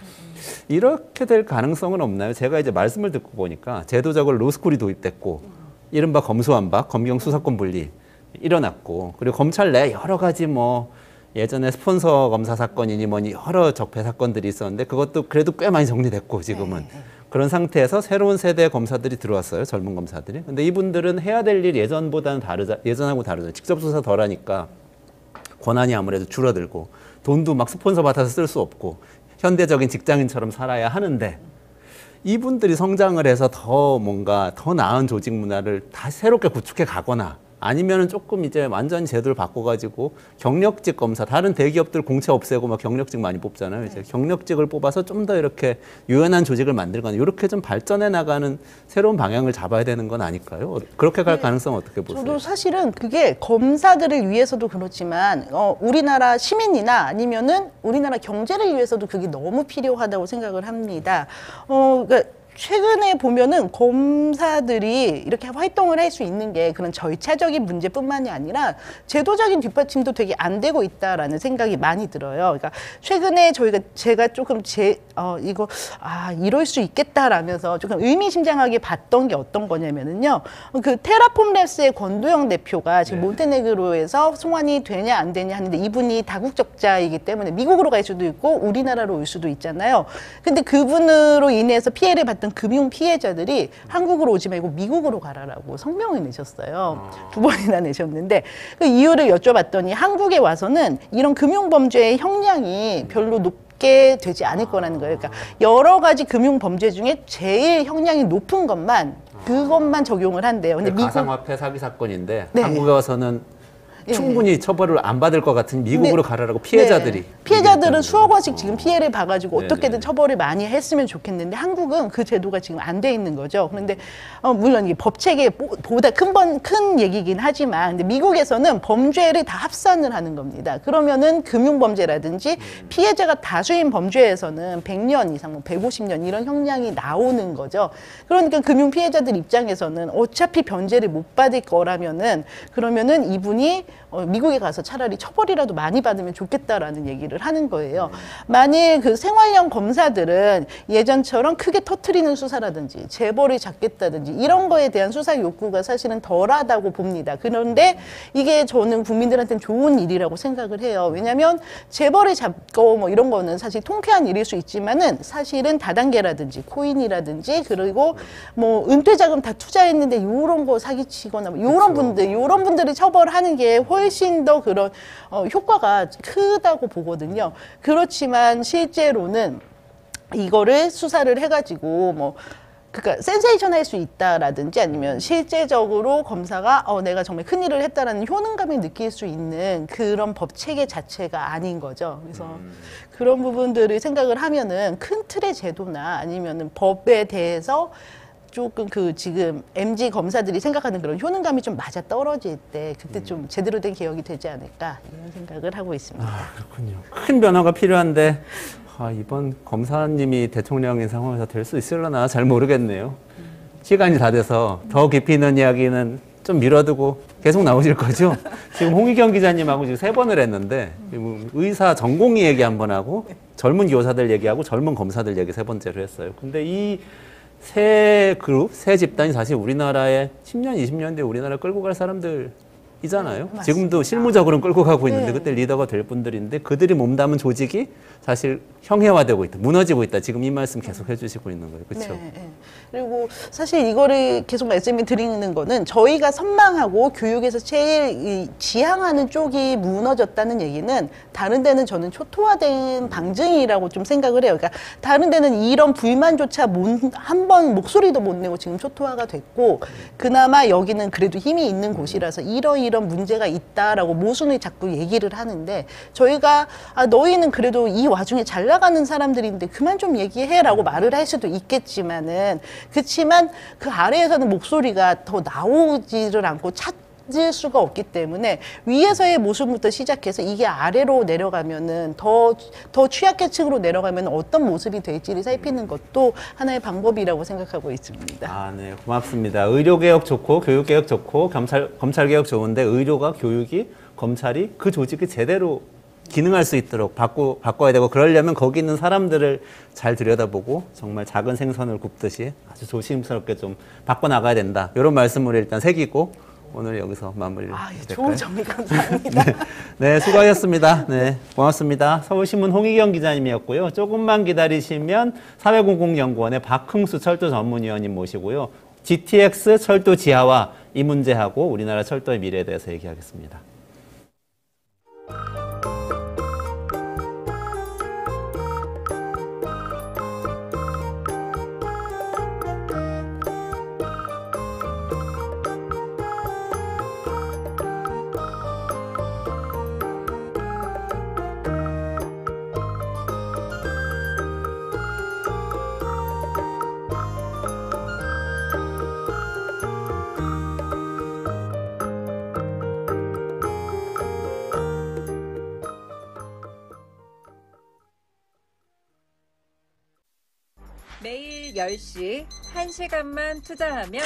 이렇게 될 가능성은 없나요? 제가 이제 말씀을 듣고 보니까 제도적으로 로스쿨이 도입됐고 이른바 검수완박, 검경 수사권 분리 일어났고 그리고 검찰 내 여러 가지 뭐 예전에 스폰서 검사 사건이니 뭐니 여러 적폐 사건들이 있었는데 그것도 그래도 꽤 많이 정리됐고 지금은 그런 상태에서 새로운 세대의 검사들이 들어왔어요. 젊은 검사들이. 근데 이분들은 해야 될 일 예전하고 다르죠. 직접 수사 덜 하니까 권한이 아무래도 줄어들고 돈도 막 스폰서 받아서 쓸 수 없고 현대적인 직장인처럼 살아야 하는데 이분들이 성장을 해서 더 뭔가 더 나은 조직 문화를 다시 새롭게 구축해 가거나 아니면은 조금 이제 완전히 제도를 바꿔가지고 경력직 검사, 다른 대기업들 공채 없애고 막 경력직 많이 뽑잖아요. 이제 경력직을 뽑아서 좀 더 이렇게 유연한 조직을 만들거나 이렇게 좀 발전해 나가는 새로운 방향을 잡아야 되는 건 아닐까요? 그렇게 갈 가능성은 어떻게 보세요? 저도 사실은 그게 검사들을 위해서도 그렇지만 우리나라 시민이나 아니면은 우리나라 경제를 위해서도 그게 너무 필요하다고 생각을 합니다. 그러니까 최근에 보면은 검사들이 이렇게 활동을 할 수 있는 게 그런 절차적인 문제뿐만이 아니라 제도적인 뒷받침도 되게 안 되고 있다라는 생각이 많이 들어요. 그러니까 최근에 제가 조금 이럴 수 있겠다라면서 조금 의미심장하게 봤던 게 어떤 거냐면은요. 그 테라폼랩스의 권도영 대표가 지금 몬테네그로에서 송환이 되냐 안 되냐 하는데 이분이 다국적자이기 때문에 미국으로 갈 수도 있고 우리나라로 올 수도 있잖아요. 근데 그분으로 인해서 피해를 받던 금융 피해자들이 한국으로 오지 말고 미국으로 가라라고 성명을 내셨어요. 2번이나 내셨는데 그 이유를 여쭤봤더니 한국에 와서는 이런 금융범죄의 형량이 별로 높게 되지 않을 거라는 거예요. 그러니까 여러 가지 금융범죄 중에 제일 형량이 높은 그것만 적용을 한대요. 근데 가상화폐 사기 사건인데 네. 한국에 와서는 충분히 처벌을 안 받을 것 같은 미국으로 가라라고 피해자들이. 피해자들은 수억 원씩 지금 피해를 봐가지고 네, 어떻게든 네. 처벌을 많이 했으면 좋겠는데 한국은 그 제도가 지금 안 돼 있는 거죠. 그런데 물론 이게 법 체계보다 큰 얘기긴 하지만 근데 미국에서는 범죄를 다 합산을 하는 겁니다. 그러면은 금융범죄라든지 피해자가 다수인 범죄에서는 100년 이상, 150년 이런 형량이 나오는 거죠. 그러니까 금융 피해자들 입장에서는 어차피 변제를 못 받을 그러면은 이분이 미국에 가서 차라리 처벌이라도 많이 받으면 좋겠다라는 얘기를 하는 거예요. 만일 그 생활형 검사들은 예전처럼 크게 터트리는 수사라든지 재벌을 잡겠다든지 이런 거에 대한 수사 욕구가 사실은 덜하다고 봅니다. 그런데 이게 저는 국민들한테는 좋은 일이라고 생각을 해요. 왜냐하면 재벌을 잡고 뭐 이런 거는 사실 통쾌한 일일 수 있지만은 사실은 다단계라든지 코인이라든지 그리고 뭐 은퇴자금 다 투자했는데 요런 거 사기치거나 뭐 요런 분들을 처벌하는 게 훨씬 더 그런 효과가 크다고 보거든요. 그렇지만 실제로는 이거를 수사를 해가지고 그러니까 센세이션 할 수 있다라든지 아니면 실제적으로 검사가 내가 정말 큰일을 했다라는 효능감을 느낄 수 있는 그런 법 체계 자체가 아닌 거죠. 그래서 그런 부분들을 생각을 하면은 큰 틀의 제도나 아니면은 법에 대해서 조금 지금 MG 검사들이 생각하는 그런 효능감이 좀 맞아 떨어질 때 그때 좀 제대로 된 개혁이 되지 않을까 이런 생각을 하고 있습니다. 그렇군요. 큰 변화가 필요한데 이번 검사님이 대통령인 상황에서 될 수 있을려나 잘 모르겠네요. 시간이 다 돼서 더 깊이 있는 이야기는 좀 미뤄두고 계속 나오실 거죠? 지금 홍희경 기자님하고 지금 3번을 했는데 의사 전공의 얘기 한번 하고 젊은 교사들 얘기하고 젊은 검사들 얘기 3번째로 했어요. 근데 이 새 그룹, 새 집단이 사실 우리나라에 10년, 20년 뒤에 우리나라 끌고 갈 사람들이잖아요. 네, 지금도 실무적으로는 끌고 가고 있는데 네. 그때 리더가 될 분들인데 그들이 몸담은 조직이 사실 형해화되고 있다, 무너지고 있다. 지금 이 말씀 계속 해주시고 있는 거예요. 그렇죠? 네, 네. 그리고 사실 이거를 계속 말씀을 드리는 거는 저희가 선망하고 교육에서 제일 지향하는 쪽이 무너졌다는 얘기는 다른 데는 저는 초토화된 방증이라고 좀 생각을 해요. 그러니까 다른 데는 이런 불만조차 한 번 목소리도 못 내고 지금 초토화가 됐고 그나마 여기는 그래도 힘이 있는 곳이라서 이런 문제가 있다라고 모순을 자꾸 얘기를 하는데 저희가 너희는 그래도 이 와중에 잘 나가는 사람들인데 그만 좀 얘기해라고 말을 할 수도 있겠지만은 그렇지만 그 아래에서는 목소리가 더 나오지를 않고 찾을 수가 없기 때문에 위에서의 모습부터 시작해서 이게 아래로 내려가면은 더 취약계층으로 내려가면 어떤 모습이 될지를 살피는 것도 하나의 방법이라고 생각하고 있습니다. 네, 고맙습니다. 의료개혁 좋고 교육개혁 좋고 검찰개혁 좋은데 의료가 교육이 검찰이 그 조직이 제대로 기능할 수 있도록 바꿔야 되고 그러려면 거기 있는 사람들을 잘 들여다보고 정말 작은 생선을 굽듯이 아주 조심스럽게 좀 바꿔나가야 된다. 이런 말씀을 일단 새기고 오늘 여기서 마무리를 될까요? 좋은 정리 감사합니다. 네, 수고하셨습니다. 네, 고맙습니다. 서울신문 홍희경 기자님이었고요. 조금만 기다리시면 사회공공연구원의 박흥수 철도 전문위원님 모시고요. GTX 철도 지하화 이 문제하고 우리나라 철도의 미래에 대해서 얘기하겠습니다. 매일 10시 1시간만 투자하면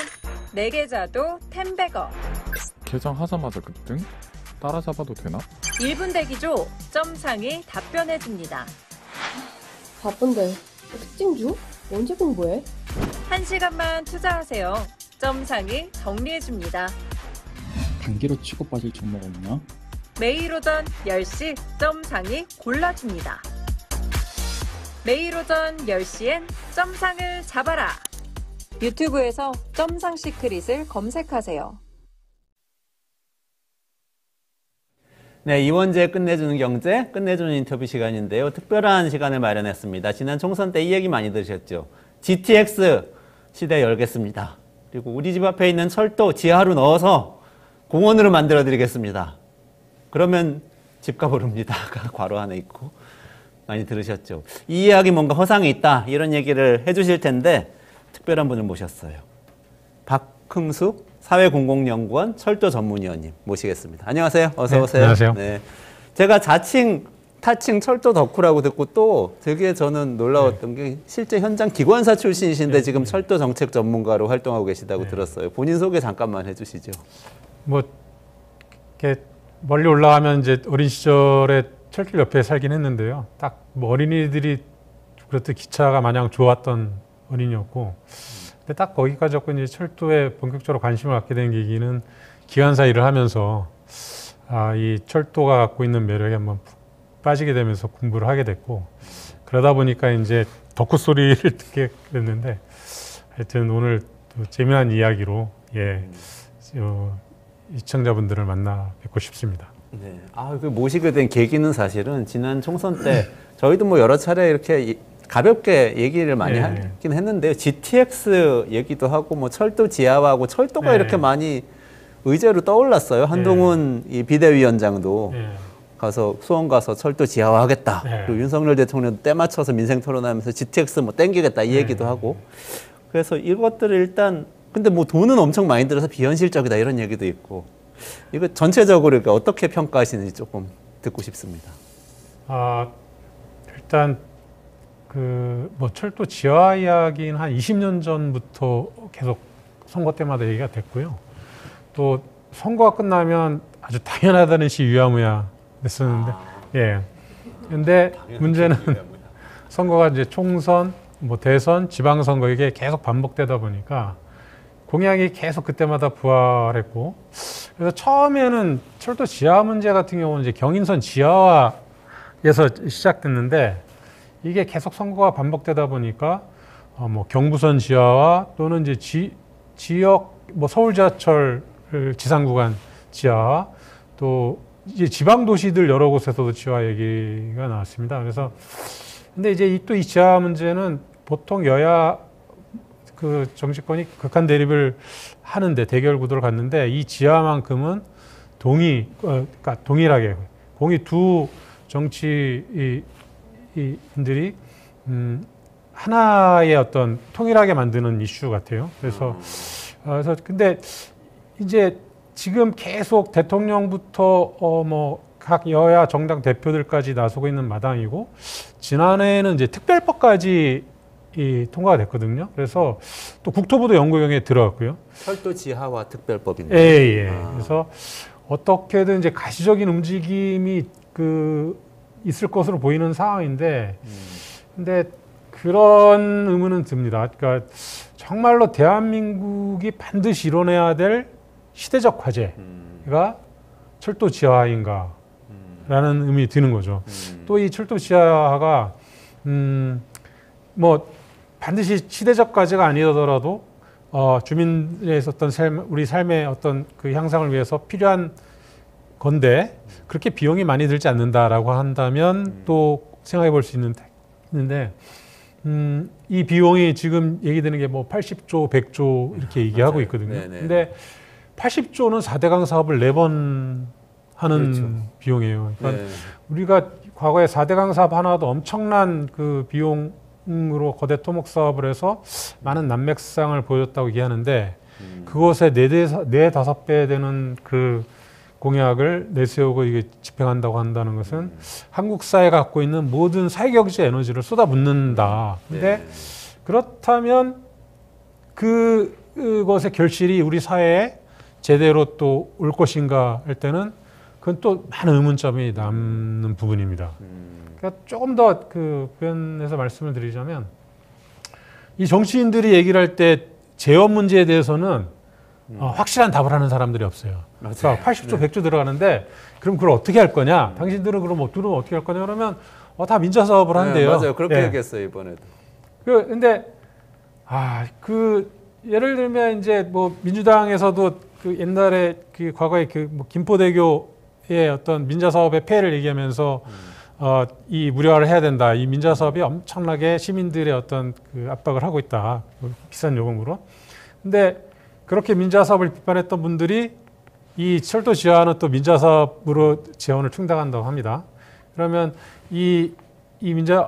내 계좌도 10배거. 개장하자마자 급등? 따라잡아도 되나? 1분 대기죠. 점상이 답변해줍니다. 바쁜데 특징 중? 언제 공부해? 1시간만 투자하세요. 점상이 정리해줍니다. 단기로 치고 빠질 종목 없나? 매일 오전 10시 점상이 골라줍니다. 매일 오전 10시엔 점상을 잡아라. 유튜브에서 점상 시크릿을 검색하세요. 네, 이원재 끝내주는 경제, 끝내주는 인터뷰 시간인데요. 특별한 시간을 마련했습니다. 지난 총선 때 이 얘기 많이 들으셨죠? GTX 시대 열겠습니다. 그리고 우리 집 앞에 있는 철도 지하로 넣어서 공원으로 만들어 드리겠습니다. 그러면 집값 오릅니다. 괄호 하나 있고. 많이 들으셨죠? 이 이야기 뭔가 허상이 있다. 이런 얘기를 해주실 텐데 특별한 분을 모셨어요. 박흥숙 사회공공연구원 철도 전문위원님 모시겠습니다. 안녕하세요. 어서 오세요. 안녕하세요. 네. 제가 자칭 타칭 철도 덕후라고 듣고 또 되게 저는 놀라웠던 게 실제 현장 기관사 출신이신데 지금 철도 정책 전문가로 활동하고 계시다고 들었어요. 본인 소개 잠깐만 해주시죠. 뭐 이렇게 멀리 올라가면 이제 어린 시절에 철길 옆에 살긴 했는데요. 딱 뭐 어린이들이 그렇듯 기차가 마냥 좋았던 어린이였고, 근데 딱 거기까지 왔고 이제 철도에 본격적으로 관심을 갖게 된 계기는 기관사 일을 하면서 이 철도가 갖고 있는 매력에 한번 푹 빠지게 되면서 공부를 하게 됐고, 그러다 보니까 이제 덕후 소리를 듣게 됐는데, 하여튼 오늘 또 재미난 이야기로 시청자분들을 만나 뵙고 싶습니다. 네. 그 모시게 된 계기는 사실은 지난 총선 때 저희도 뭐 여러 차례 이렇게 가볍게 얘기를 많이 하긴 했는데요. GTX 얘기도 하고 뭐 철도 지하화하고 철도가 이렇게 많이 의제로 떠올랐어요. 한동훈 이 비대위원장도 가서 수원 가서 철도 지하화하겠다. 그리고 윤석열 대통령 때 맞춰서 민생 토론하면서 GTX 뭐 땡기겠다 이 얘기도 하고. 그래서 이것들을 일단 근데 뭐 돈은 엄청 많이 들어서 비현실적이다 이런 얘기도 있고. 이거 전체적으로 어떻게 평가하시는지 조금 듣고 싶습니다. 일단 뭐 철도 지하 이야기는 한 20년 전부터 계속 선거 때마다 얘기가 됐고요. 또 선거가 끝나면 아주 당연하다는 시 유야무야 됐었는데, 근데 문제는 선거가 이제 총선, 뭐 대선, 지방선거 이게 계속 반복되다 보니까 공약이 계속 그때마다 부활했고, 그래서 처음에는 철도 지하 문제 같은 경우는 이제 경인선 지하화에서 시작됐는데, 이게 계속 선거가 반복되다 보니까 뭐 경부선 지하화 또는 이제 지역 뭐 서울 지하철 지상 구간 지하화 또 이제 지방 도시들 여러 곳에서도 지하화 얘기가 나왔습니다. 그래서 근데 이제 이 지하화 문제는 보통 여야 그 정치권이 극한 대립을 하는데 대결 구도를 갖는데 이 지하만큼은 그러니까 동일하게 공이 두 정치인들이 하나의 어떤 통일하게 만드는 이슈 같아요. 그래서 근데 이제 지금 계속 대통령부터 뭐 각 여야 정당 대표들까지 나서고 있는 마당이고 지난해에는 이제 특별법까지 통과가 됐거든요. 그래서 또 국토부도 연구경에 들어갔고요. 철도 지하화 특별법인데. 그래서 어떻게든 이제 가시적인 움직임이 있을 것으로 보이는 상황인데, 근데 그런 의문은 듭니다. 그러니까 정말로 대한민국이 반드시 이뤄내야 될 시대적 과제가 철도 지하화인가라는 의문이 드는 거죠. 또 이 철도 지하화가 뭐 반드시 시대적 과제가 아니더라도 주민의 어떤 우리 삶의 어떤 그 향상을 위해서 필요한 건데 그렇게 비용이 많이 들지 않는다라고 한다면 또 생각해 볼 수 있는데 이 비용이 지금 얘기되는 게 뭐 80조, 100조 이렇게 얘기하고 있거든요. 근데 80조는 4대강 사업을 4번 하는 비용이에요. 그러니까 우리가 과거에 4대강 사업 하나도 엄청난 그 비용으로 거대 토목 사업을 해서 많은 난맥상을 보여줬다고 얘기하는데 그것에 4-5배 되는 그 공약을 내세우고 이게 집행한다고 한다는 것은 한국 사회가 갖고 있는 모든 사회경제 에너지를 쏟아붓는다. 근데 그렇다면 그것의 결실이 우리 사회에 제대로 또 올 것인가 할 때는 그건 또 많은 의문점이 남는 부분입니다. 그러니까 조금 더 그 표현해서 말씀을 드리자면 이 정치인들이 얘기를 할 때 재원 문제에 대해서는 확실한 답을 하는 사람들이 없어요. 그러니까 80조, 100조 들어가는데 그럼 그걸 어떻게 할 거냐? 당신들은 그럼 어떻게 할 거냐? 그러면 다 민자 사업을 한대요. 맞아요. 그렇게 얘기했어요, 이번에도. 근데 예를 들면 이제 뭐 민주당에서도 그 옛날에 그 과거에 뭐 김포대교의 어떤 민자 사업의 폐해를 얘기하면서 이 무료화를 해야 된다. 이 민자 사업이 엄청나게 시민들의 어떤 그 압박을 하고 있다. 비싼 요금으로. 근데 그렇게 민자 사업을 비판했던 분들이 이 철도 지하는 또 민자 사업으로 재원을 충당한다고 합니다. 그러면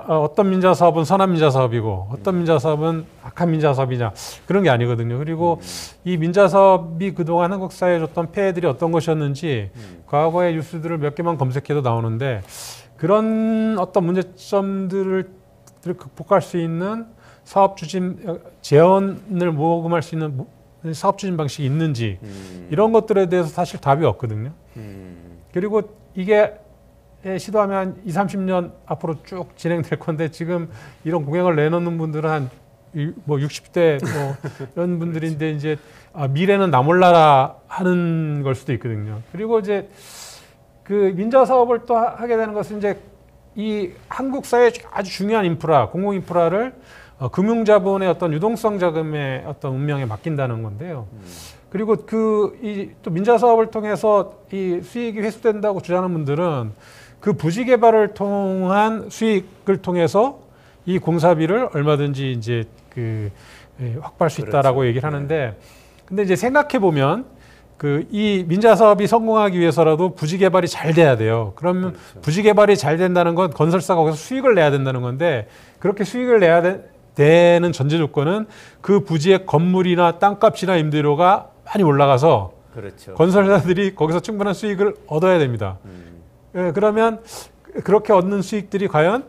어떤 민자 사업은 선한 민자 사업이고 어떤 민자 사업은 악한 민자 사업이냐 그런 게 아니거든요. 그리고 이 민자 사업이 그동안 한국 사회에 줬던 폐해들이 어떤 것이었는지 과거의 뉴스들을 몇 개만 검색해도 나오는데 그런 어떤 문제점들을 극복할 수 있는 사업 추진 재원을 모금할 수 있는 사업 추진 방식이 있는지 이런 것들에 대해서 사실 답이 없거든요. 그리고 이게 시도하면 한 20, 30년 앞으로 쭉 진행될 건데 지금 이런 공약을 내놓는 분들은 한 뭐 60대 뭐 이런 분들인데 이제 미래는 나 몰라라 하는 걸 수도 있거든요. 그리고 이제 그 민자 사업을 또 하게 되는 것은 이제 이 한국 사회의 아주 중요한 인프라, 공공 인프라를 금융자본의 어떤 유동성 자금의 어떤 운명에 맡긴다는 건데요. 그리고 또 민자 사업을 통해서 이 수익이 회수된다고 주장하는 분들은 그 부지 개발을 통한 수익을 통해서 이 공사비를 얼마든지 이제 확보할 수 있다라고 얘기를 하는데, 근데 이제 생각해 보면 이 민자 사업이 성공하기 위해서라도 부지 개발이 잘 돼야 돼요. 그러면 부지 개발이 잘 된다는 건 건설사가 거기서 수익을 내야 된다는 건데, 그렇게 수익을 내야 되는 전제 조건은 그 부지의 건물이나 땅값이나 임대료가 많이 올라가서 건설사들이 거기서 충분한 수익을 얻어야 됩니다. 그러면 그렇게 얻는 수익들이 과연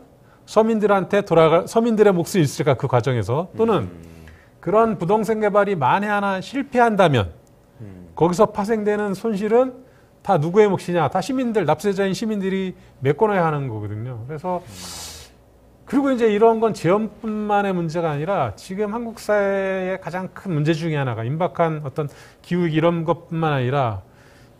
서민들한테 서민들의 몫이 있을까, 그 과정에서. 또는 그런 부동산 개발이 만에 하나 실패한다면 거기서 파생되는 손실은 다 누구의 몫이냐? 다 시민들, 납세자인 시민들이 메꿔내야 하는 거거든요. 그래서 그리고 이제 이런 건 재원뿐만의 문제가 아니라 지금 한국 사회의 가장 큰 문제 중에 하나가 임박한 어떤 기후위기 이런 것뿐만 아니라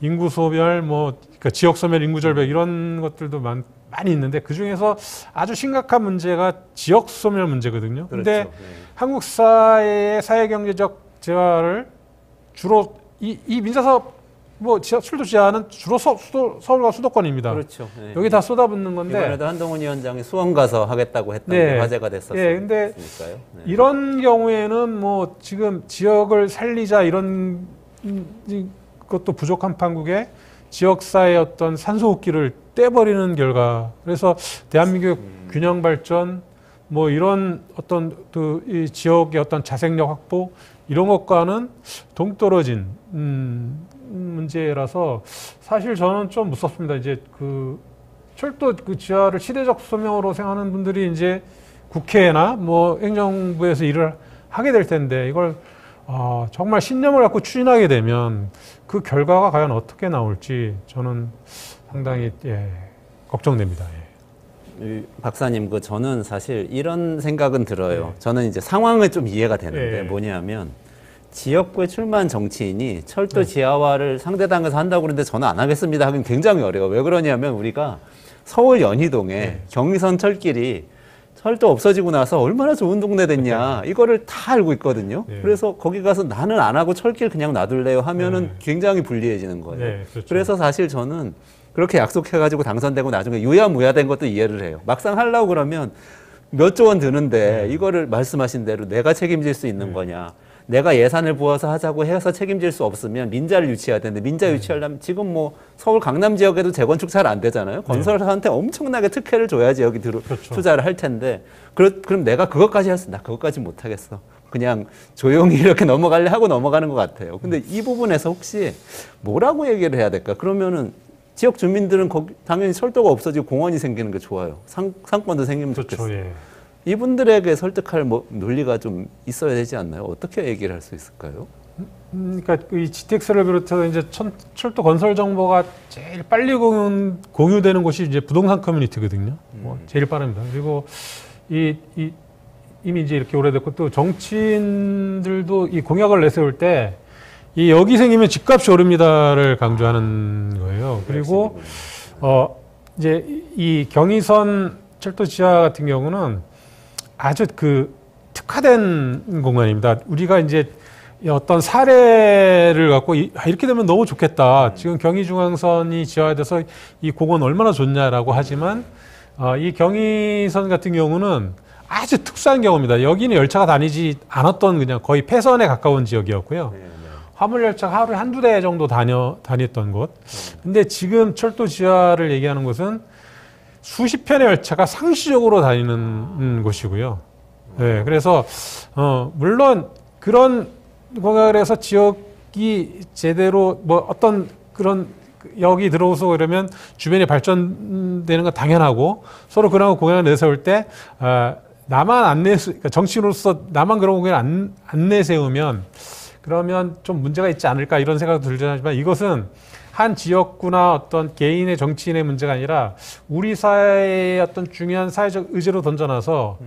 인구 소멸, 그러니까 지역 소멸, 인구 절벽 이런 것들도 많이 있는데 그 중에서 아주 심각한 문제가 지역 소멸 문제거든요. 그런데 한국 사회의 사회 경제적 재화를 주로 이 민자사업 철도 지하는 주로 서울과 수도권입니다. 그렇죠. 네. 여기 다 쏟아붓는 건데 이번에도 한동훈 위원장이 수원 가서 하겠다고 했던 게 화제가 됐었으니까요. 네, 근데 이런 경우에는 지금 지역을 살리자 이런 것도 부족한 판국에 지역사회의 어떤 산소호흡기를 떼버리는 결과, 그래서 대한민국의 균형 발전 이런 어떤 이 지역의 어떤 자생력 확보 이런 것과는 동떨어진 문제라서 사실 저는 좀 무섭습니다. 이제 철도 지하를 시대적 소명으로 생각하는 분들이 이제 국회나 행정부에서 일을 하게 될 텐데, 이걸 정말 신념을 갖고 추진하게 되면 그 결과가 과연 어떻게 나올지 저는 상당히 걱정됩니다. 박사님, 저는 사실 이런 생각은 들어요. 저는 이제 상황을 좀 이해가 되는데 뭐냐면 지역구에 출마한 정치인이 철도 지하화를 상대당에서 한다고 그러는데 저는 안 하겠습니다 하긴 굉장히 어려워요. 왜 그러냐면 우리가 서울 연희동에 경의선 철길이 철도 없어지고 나서 얼마나 좋은 동네 됐냐 이거를 다 알고 있거든요. 그래서 거기 가서 나는 안 하고 철길 그냥 놔둘래요 하면은 굉장히 불리해지는 거예요. 그렇죠. 그래서 사실 저는 그렇게 약속해가지고 당선되고 나중에 유야무야된 것도 이해를 해요. 막상 하려고 그러면 몇 조 원 드는데 이거를 말씀하신 대로 내가 책임질 수 있는 거냐. 내가 예산을 부어서 하자고 해서 책임질 수 없으면 민자를 유치해야 되는데 민자 유치하려면 지금 서울 강남 지역에도 재건축 잘 안 되잖아요. 건설사한테 엄청나게 특혜를 줘야지 여기 투자를 할 텐데 그럼 내가 그것까지 할 수, 나 그것까지 못 하겠어. 그냥 조용히 이렇게 넘어갈래 하고 넘어가는 것 같아요. 근데 이 부분에서 혹시 뭐라고 얘기를 해야 될까? 그러면은 지역 주민들은 당연히 철도가 없어지고 공원이 생기는 게 좋아요. 상권도 생기면 좋겠어요. 이분들에게 설득할 논리가 좀 있어야 되지 않나요? 어떻게 얘기를 할 수 있을까요? 그러니까 이 GTX를 비롯해서 이제 철도 건설 정보가 제일 빨리 공유되는 곳이 이제 부동산 커뮤니티거든요. 뭐 제일 빠릅니다. 그리고 이미 이제 이렇게 오래됐고 또 정치인들도 이 공약을 내세울 때 이 여기 생기면 집값이 오릅니다를 강조하는 거예요. 그리고 이제 이 경의선 철도 지하 같은 경우는 아주 그 특화된 공간입니다. 우리가 이제 어떤 사례를 갖고 이렇게 되면 너무 좋겠다. 지금 경의중앙선이 지하화돼서 이 공원 얼마나 좋냐라고 하지만 이 경의선 같은 경우는 아주 특수한 경우입니다. 여기는 열차가 다니지 않았던 그냥 거의 폐선에 가까운 지역이었고요. 화물열차가 하루에 한두 대 정도 다녔던 곳. 근데 지금 철도 지하를 얘기하는 곳은 수십 편의 열차가 상시적으로 다니는 곳이고요. 네, 그래서 물론 그런 공약을 해서 지역이 제대로 뭐 어떤 그런 여기 들어오서 그러면 주변이 발전되는 건 당연하고 서로 그런 공약을 내세울 때 나만 그러니까 정치인으로서 나만 그런 공약을 안 내세우면 그러면 좀 문제가 있지 않을까 이런 생각도 들긴 하지만 이것은 한 지역구나 어떤 개인의 정치인의 문제가 아니라 우리 사회의 어떤 중요한 사회적 의제로 던져놔서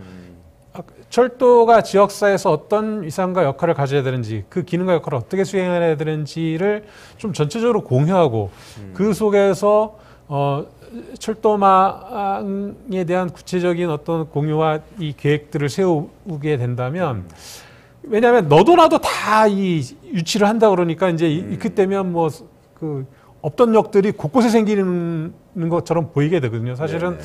철도가 지역사회에서 어떤 위상과 역할을 가져야 되는지 그 기능과 역할을 어떻게 수행해야 되는지를 좀 전체적으로 공유하고 그 속에서 철도망에 대한 구체적인 어떤 공유와 이 계획들을 세우게 된다면 왜냐하면 너도 나도 다 이 유치를 한다 그러니까 이제 그때면 뭐 그 없던 역들이 곳곳에 생기는 것처럼 보이게 되거든요. 사실은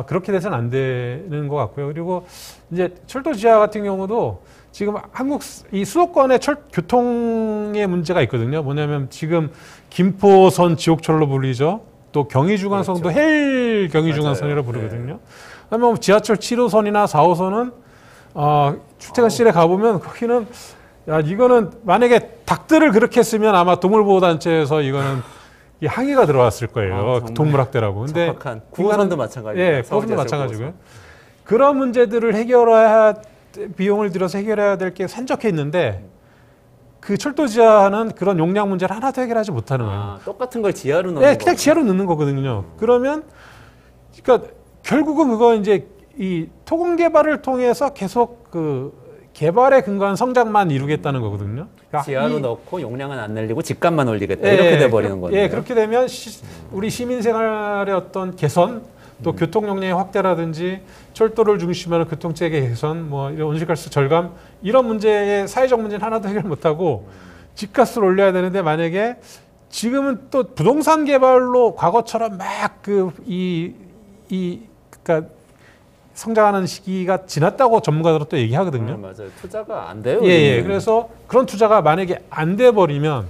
그렇게 돼서는 안 되는 것 같고요. 그리고 이제 철도 지하 같은 경우도 지금 한국 이 수도권의 교통의 문제가 있거든요. 뭐냐면 지금 김포선 지옥철로 불리죠. 또 경의중앙선도 그렇죠. 헬 경의중앙선이라고 부르거든요. 그다음에 뭐 지하철 7호선이나 4호선은 출퇴근실에 가보면 거기는 야 이거는 만약에 닭들을 그렇게 했으면 아마 동물보호단체에서 이거는 이 항의가 들어왔을 거예요. 동물학대라고. 근데 구호선도 마찬가지고. 예, 구호선도 마찬가지고요. 그런 문제들을 비용을 들여서 해결해야 될 게 산적해 있는데 그 철도 지하는 그런 용량 문제를 하나도 해결하지 못하는 거예요. 똑같은 걸 지하로 넣는 네, 그냥 지하로 넣는 거거든요. 그러면 그러니까 결국은 그거 이제 이 토공 개발을 통해서 계속 그 개발에 근거한 성장만 이루겠다는 거거든요. 그러니까 지하로 넣고 용량은 안 늘리고 집값만 올리겠다 이렇게 돼버리는 거네요. 예, 그렇게 되면 우리 시민 생활의 어떤 개선, 또 교통 용량의 확대라든지 철도를 중심으로 교통체계 개선, 뭐 이런 온실가스 절감 이런 문제의 사회적 문제는 하나도 해결 못하고 집값을 올려야 되는데 만약에 지금은 또 부동산 개발로 과거처럼 막 그러니까 성장하는 시기가 지났다고 전문가들은 또 얘기하거든요. 맞아요. 투자가 안 돼요. 예. 그래서 그런 투자가 만약에 안 돼 버리면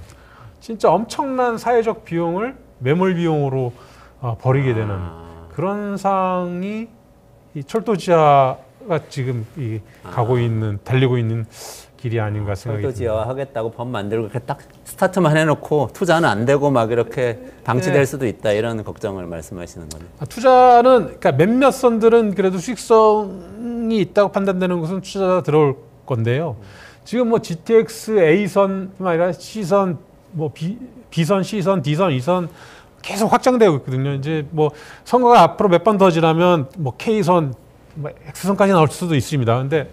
진짜 엄청난 사회적 비용을 매몰 비용으로 버리게 되는 그런 상황이 이 철도 지하가 지금 달리고 있는 길이 아닌가 생각이 철도 지하 하겠다고 법 만들고 이렇게 딱 스타트만 해놓고 투자는 안 되고 막 이렇게 방치될 수도 있다 이런 걱정을 말씀하시는 거네요. 투자는 그러니까 몇몇 선들은 그래도 수익성이 있다고 판단되는 곳은 투자가 들어올 건데요. 지금 뭐 GTX A선뿐만 아니라 C선, 뭐 B선, C선, D선, E선 계속 확장되고 있거든요. 이제 뭐 선거가 앞으로 몇 번 더 지나면 뭐 K선, 뭐 X선까지 나올 수도 있습니다. 근데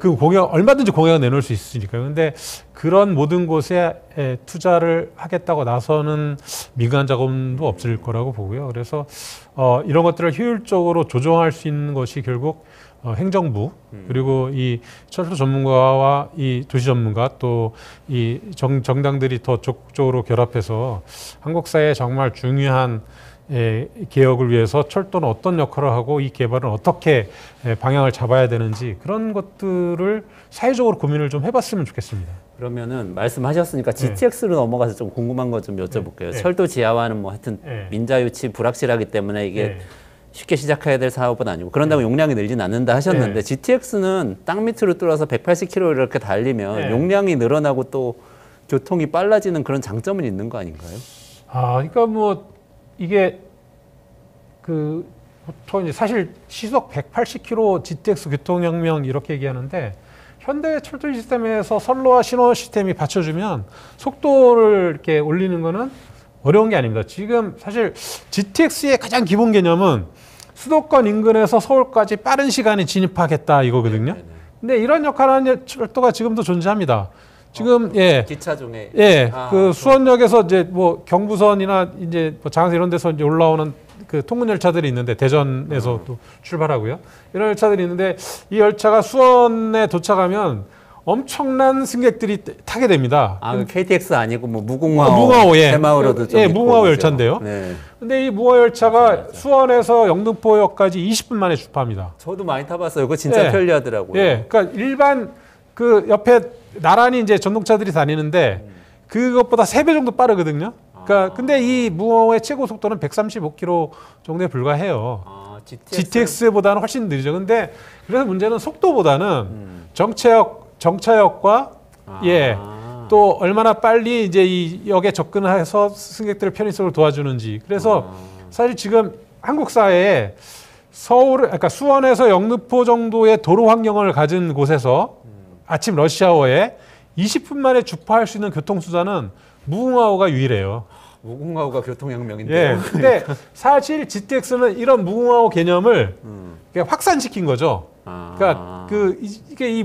그 얼마든지 공약을 내놓을 수 있으니까요. 근데 그런 모든 곳에 투자를 하겠다고 나서는 민간 자금도 없을 거라고 보고요. 그래서 이런 것들을 효율적으로 조정할 수 있는 것이 결국 행정부 그리고 이 철도 전문가와 이 도시 전문가 또 이 정당들이 더 적극적으로 결합해서 한국 사회에 정말 중요한 개혁을 위해서 철도는 어떤 역할을 하고 이 개발은 어떻게 방향을 잡아야 되는지 그런 것들을 사회적으로 고민을 좀 해봤으면 좋겠습니다. 그러면은 말씀하셨으니까 GTX로 넘어가서 좀 궁금한 거 좀 여쭤볼게요. 철도 지하화는 뭐 하여튼 민자유치 불확실하기 때문에 이게 쉽게 시작해야 될 사업은 아니고 그런다고 용량이 늘진 않는다 하셨는데 GTX는 땅 밑으로 뚫어서 180km 이렇게 달리면 용량이 늘어나고 또 교통이 빨라지는 그런 장점은 있는 거 아닌가요? 그러니까 뭐 이게 보통 이제 사실 시속 180km GTX 교통혁명 이렇게 얘기하는데 현대 철도 시스템에서 선로와 신호 시스템이 받쳐주면 속도를 이렇게 올리는 거는 어려운 게 아닙니다. 지금 사실 GTX의 가장 기본 개념은 수도권 인근에서 서울까지 빠른 시간에 진입하겠다 이거거든요. 근데 이런 역할을 하는 철도가 지금도 존재합니다. 지금 기차 중에 그 수원역에서 이제 뭐 경부선이나 이제 뭐 장항선 이런 데서 이제 올라오는 그 통근 열차들이 있는데 대전에서 또 출발하고요. 이런 열차들이 있는데 이 열차가 수원에 도착하면 엄청난 승객들이 타게 됩니다. 그 KTX 아니고 뭐 무궁화호, 무궁화호, 새마을호도 좀 무궁화호 열차인데요. 네. 근데 이 무궁화호 열차가 수원에서 영등포역까지 20분 만에 출발합니다. 저도 많이 타봤어요. 그거 진짜 편리하더라고요. 그러니까 일반 그 옆에 나란히 이제 전동차들이 다니는데 그것보다 3배 정도 빠르거든요. 그러니까 근데 이 무궁화호의 최고 속도는 135km 정도에 불과해요. GTX보다는 훨씬 느리죠. 근데 그래서 문제는 속도보다는 정차역과 또 얼마나 빨리 이제 이 역에 접근해서 승객들의 편의성을 도와주는지. 그래서 사실 지금 한국 사회에 그러니까 수원에서 영등포 정도의 도로 환경을 가진 곳에서 아침 러시아워에 20분 만에 주파할 수 있는 교통수단은 무궁화호가 유일해요. 무궁화호가 교통혁명인데요. 근데 사실 GTX는 이런 무궁화호 개념을 확산시킨 거죠. 그러니까 이게 이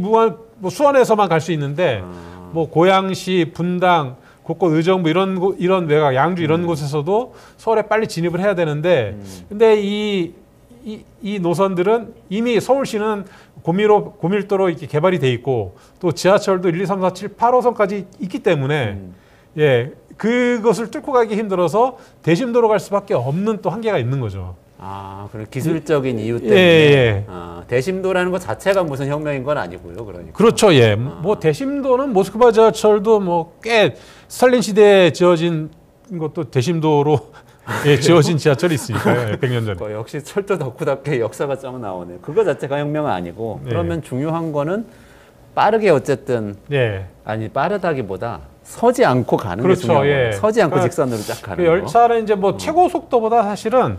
뭐 수원에서만 갈 수 있는데 뭐 고양시, 분당, 곳곳 의정부 이런 외곽, 양주 이런 곳에서도 서울에 빨리 진입을 해야 되는데 근데 이 노선들은 이미 서울시는 고밀도로 이렇게 개발이 돼 있고 또 지하철도 1, 2, 3, 4, 7, 8호선까지 있기 때문에 그것을 뚫고 가기 힘들어서 대심도로 갈 수밖에 없는 또 한계가 있는 거죠. 그런 기술적인 이유 때문에 예. 대심도라는 것 자체가 무슨 혁명인 건 아니고요, 그러니까. 그렇죠, 예. 뭐 대심도는 모스크바 지하철도 뭐 꽤 스탈린 시대에 지어진 것도 대심도로 지어진 지하철이 있으니까요, 100년 전에. 역시 철도 덕후답게 역사가 쫙 나오네요. 그거 자체가 혁명은 아니고 그러면 중요한 거는 빠르게 어쨌든 아니 빠르다기보다 서지 않고 가는 게 중요한 거예요. 서지 않고 직선으로 쫙 가는 거. 열차는 이제 뭐 최고 속도보다 사실은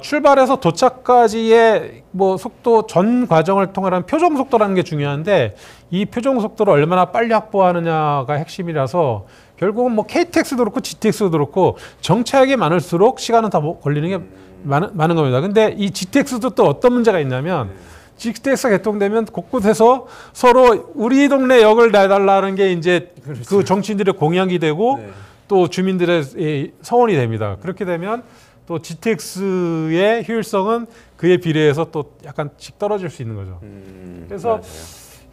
출발해서 도착까지의 뭐 속도 전 과정을 통한 표정 속도라는 게 중요한데 이 표정 속도를 얼마나 빨리 확보하느냐가 핵심이라서 결국은 뭐 KTX도 그렇고 GTX도 그렇고 정차역이 많을수록 시간은 더 걸리는 게 많은 겁니다. 근데 이 GTX도 또 어떤 문제가 있냐면 GTX가 개통되면 곳곳에서 서로 우리 동네 역을 내달라는 게 이제 그 정치인들의 공약이 되고 또 주민들의 서원이 됩니다. 그렇게 되면 또 GTX의 효율성은 그에 비례해서 또 약간씩 떨어질 수 있는 거죠. 그래서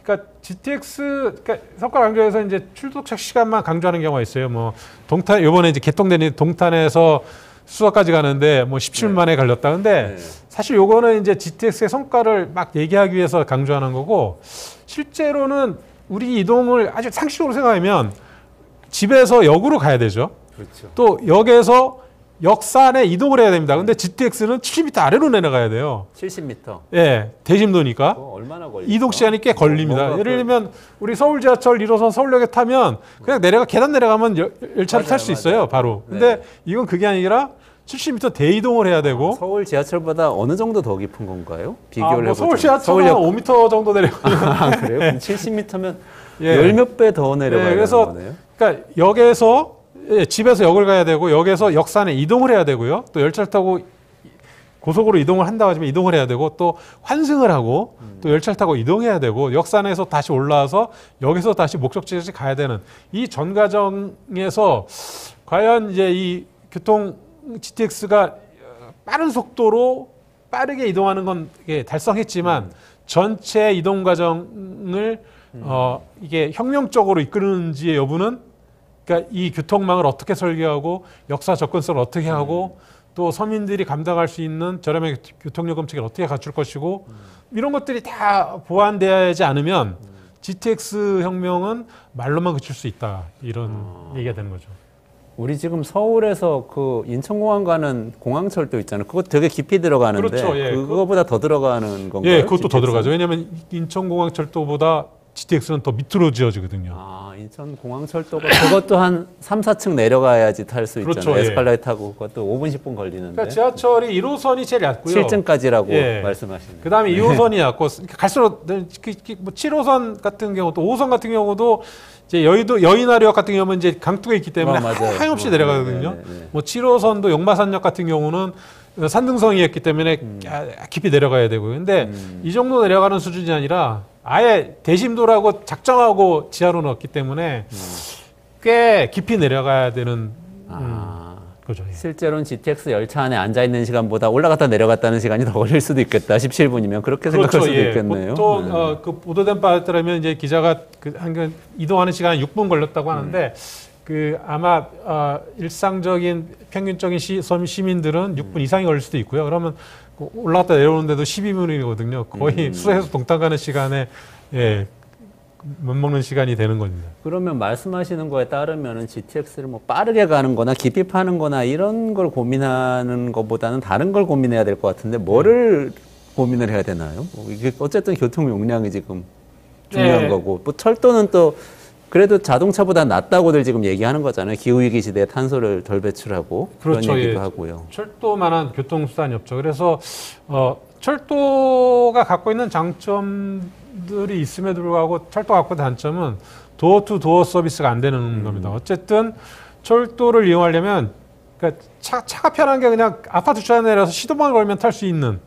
그러니까 GTX, 그러니까 성과 강조에서 이제 출도착 시간만 강조하는 경우가 있어요. 뭐 동탄 이번에 이제 개통된 동탄에서 수서까지 가는데 뭐 17분 만에 걸렸다. 근데 사실 요거는 이제 GTX의 성과를 막 얘기하기 위해서 강조하는 거고 실제로는 우리 이동을 아주 상식적으로 생각하면 집에서 역으로 가야 되죠. 그렇죠. 또 역에서 역산에 이동을 해야 됩니다. 근데 GTX는 70m 아래로 내려가야 돼요. 70m. 예, 대심도니까. 얼마나 걸리죠? 이동 시간이 꽤 걸립니다. 예를 들면 우리 서울 지하철 1호선 서울역에 타면 그냥 계단 내려가면 열차를 탈 수 있어요, 바로. 근데 이건 그게 아니라 70m 대이동을 해야 되고. 서울 지하철보다 어느 정도 더 깊은 건가요? 비교를 해보죠. 서울 지하철은 5m 정도 내려가요. 그래요? 70m면 열 몇 배 더 내려가야 되는 거네요. 그러니까 역에서 집에서 역을 가야 되고 역에서 역산에 이동을 해야 되고요. 또 열차를 타고 고속으로 이동을 한다고 하지만 이동을 해야 되고 또 환승을 하고 또 열차를 타고 이동해야 되고 역산에서 다시 올라와서 역에서 다시 목적지까지 가야 되는 이 전 과정에서 과연 이제 이 교통 GTX가 빠른 속도로 빠르게 이동하는 건 달성했지만 전체 이동 과정을 이게 혁명적으로 이끄는지의 여부는 그러니까 이 교통망을 어떻게 설계하고 역사 접근성을 어떻게 하고 또 서민들이 감당할 수 있는 저렴한 교통요금 체계를 어떻게 갖출 것이고 이런 것들이 다 보완되지 않으면 GTX 혁명은 말로만 그칠 수 있다 이런 얘기가 되는 거죠. 우리 지금 서울에서 그 인천공항 가는 공항철도 있잖아요. 그거 되게 깊이 들어가는데 그렇죠, 그거보다 더 들어가는 건가요? 예, 그것도 GTX? 더 들어가죠. 왜냐하면 인천공항철도보다 GTX는 더 밑으로 지어지거든요. 아, 인천공항철도가 그것도 한 3, 4층 내려가야지 탈 수 그렇죠, 있잖아요. 예. 에스컬레이터 타고 그것도 5분, 10분 걸리는데. 그러니까 지하철이 1호선이 제일 얕고요. 7층까지라고 예. 말씀하시네요. 그다음에 2호선이 얕고 갈수록 뭐 7호선 같은 경우 또 5호선 같은 경우도 이제 여의도 여의나루역 같은 경우는 이제 강둑에 있기 때문에 맞아요. 하염없이 내려가거든요. 네, 네, 네. 뭐 7호선도 용마산역 같은 경우는 산등성이 있기 때문에 깊이 내려가야 되고요. 근데 이 정도 내려가는 수준이 아니라 아예 대심도라고 작정하고 지하로 넣었기 때문에 꽤 깊이 내려가야 되는 거죠. 예. 실제로는 GTX 열차 안에 앉아 있는 시간보다 올라갔다 내려갔다는 시간이 더 걸릴 수도 있겠다. 17분이면 그렇게 생각할 수도 예. 있겠네요. 보통 그 보도된 바에 따르면 이제 기자가 한 이동하는 시간 6분 걸렸다고 하는데 그 아마 일상적인 평균적인 시민들은 6분 이상이 걸릴 수도 있고요. 그러면 올라갔다 내려오는데도 12분이거든요. 거의 수소에서 동탄 가는 시간에 예, 못 먹는 시간이 되는 겁니다. 그러면 말씀하시는 거에 따르면 GTX를 뭐 빠르게 가는 거나 깊이 파는 거나 이런 걸 고민하는 것보다는 다른 걸 고민해야 될 것 같은데 뭐를 고민을 해야 되나요? 이게 어쨌든 교통 용량이 지금 중요한 네. 거고 뭐 철도는 또 그래도 자동차보다 낫다고들 지금 얘기하는 거잖아요. 기후위기 시대에 탄소를 덜 배출하고 그렇죠. 그런 얘기도 예. 하고요. 철도만한 교통수단이 없죠. 그래서 철도가 갖고 있는 장점들이 있음에도 불구하고 철도가 갖고 있는 단점은 도어 투 도어 서비스가 안 되는 겁니다. 어쨌든 철도를 이용하려면 그러니까 차가 편한 게 그냥 아파트 주차장에 내려서 시동만 걸면 탈 수 있는.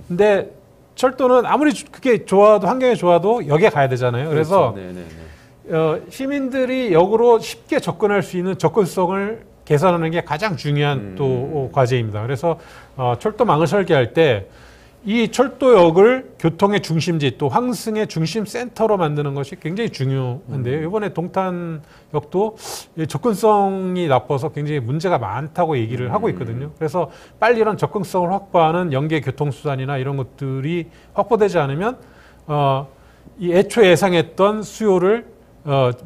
근데 철도는 아무리 그게 좋아도 환경이 좋아도 역에 가야 되잖아요. 그래서 그렇죠. 네네네. 시민들이 역으로 쉽게 접근할 수 있는 접근성을 개선하는 게 가장 중요한 또 과제입니다. 그래서 철도망을 설계할 때 이 철도역을 교통의 중심지 또 환승의 중심 센터로 만드는 것이 굉장히 중요한데요. 이번에 동탄역도 접근성이 나빠서 굉장히 문제가 많다고 얘기를 하고 있거든요. 그래서 빨리 이런 접근성을 확보하는 연계 교통수단이나 이런 것들이 확보되지 않으면 이 애초에 예상했던 수요를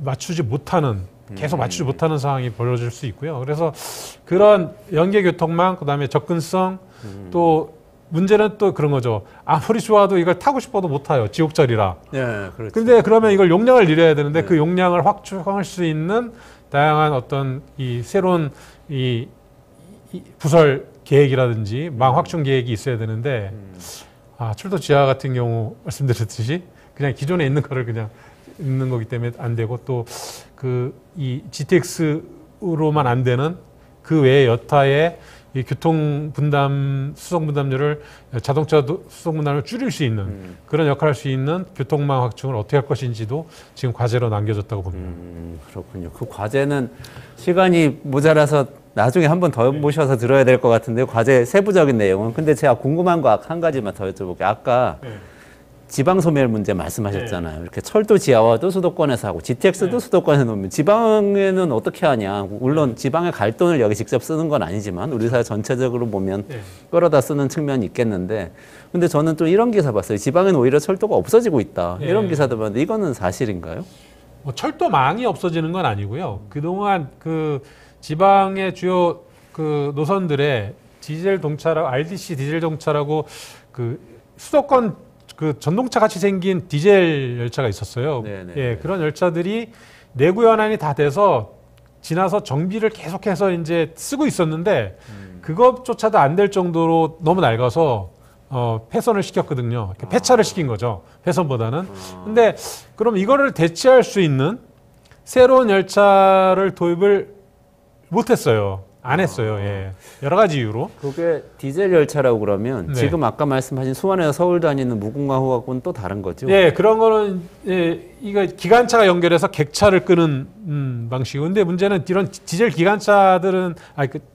맞추지 못하는 계속 맞추지 못하는 상황이 벌어질 수 있고요. 그래서 그런 연계 교통망 그다음에 접근성 또 문제는 또 그런 거죠. 아무리 좋아도 이걸 타고 싶어도 못 타요. 지옥철이라. 네, 그렇죠. 근데 그러면 이걸 용량을 늘려야 되는데 그 용량을 확충할 수 있는 다양한 어떤 이 새로운 이 부설 계획이라든지 망 확충 계획이 있어야 되는데 철도 지하 같은 경우 말씀드렸듯이 그냥 기존에 있는 거를 그냥 있는 거기 때문에 안 되고 또 그 이 GTX로만 안 되는 그 외에 여타의 이 교통 분담 수송 분담률을 자동차 수송 분담을 줄일 수 있는 그런 역할을 할 수 있는 교통망 확충을 어떻게 할 것인지도 지금 과제로 남겨졌다고 봅니다. 그렇군요. 그 과제는 시간이 모자라서 나중에 한 번 더 모셔서 들어야 될 것 같은데요. 과제 세부적인 내용은. 근데 제가 궁금한 거 한 가지만 더 여쭤볼게요. 아까 지방 소멸 문제 말씀하셨잖아요. 이렇게 철도 지하화도 수도권에서 하고 GTX도 수도권에서 놓으면 지방에는 어떻게 하냐. 물론 지방에 갈 돈을 여기 직접 쓰는 건 아니지만 우리 사회 전체적으로 보면 끌어다 쓰는 측면이 있겠는데 근데 저는 또 이런 기사 봤어요. 지방에는 오히려 철도가 없어지고 있다. 이런 기사도 봤는데 이거는 사실인가요? 뭐 철도망이 없어지는 건 아니고요. 그동안 그 지방의 주요 그 노선들의 디젤 동차라고 RDC 디젤 동차라고 그 수도권 그 전동차 같이 생긴 디젤 열차가 있었어요. 네네. 예, 그런 열차들이 내구 연한이 다 돼서 지나서 정비를 계속해서 이제 쓰고 있었는데 그것조차도 안 될 정도로 너무 낡아서 폐선을 시켰거든요. 폐차를 시킨 거죠. 폐선보다는. 근데 그럼 이거를 대체할 수 있는 새로운 열차를 도입을 못했어요. 안 했어요. 예. 여러 가지 이유로. 그게 디젤 열차라고 그러면 네. 지금 아까 말씀하신 수원에서 서울 다니는 무궁화 호하고는 또 다른 거죠? 예, 그런 거는 이거 기관차가 연결해서 객차를 끄는 방식이고, 근데 문제는 이런 디젤 기관차들은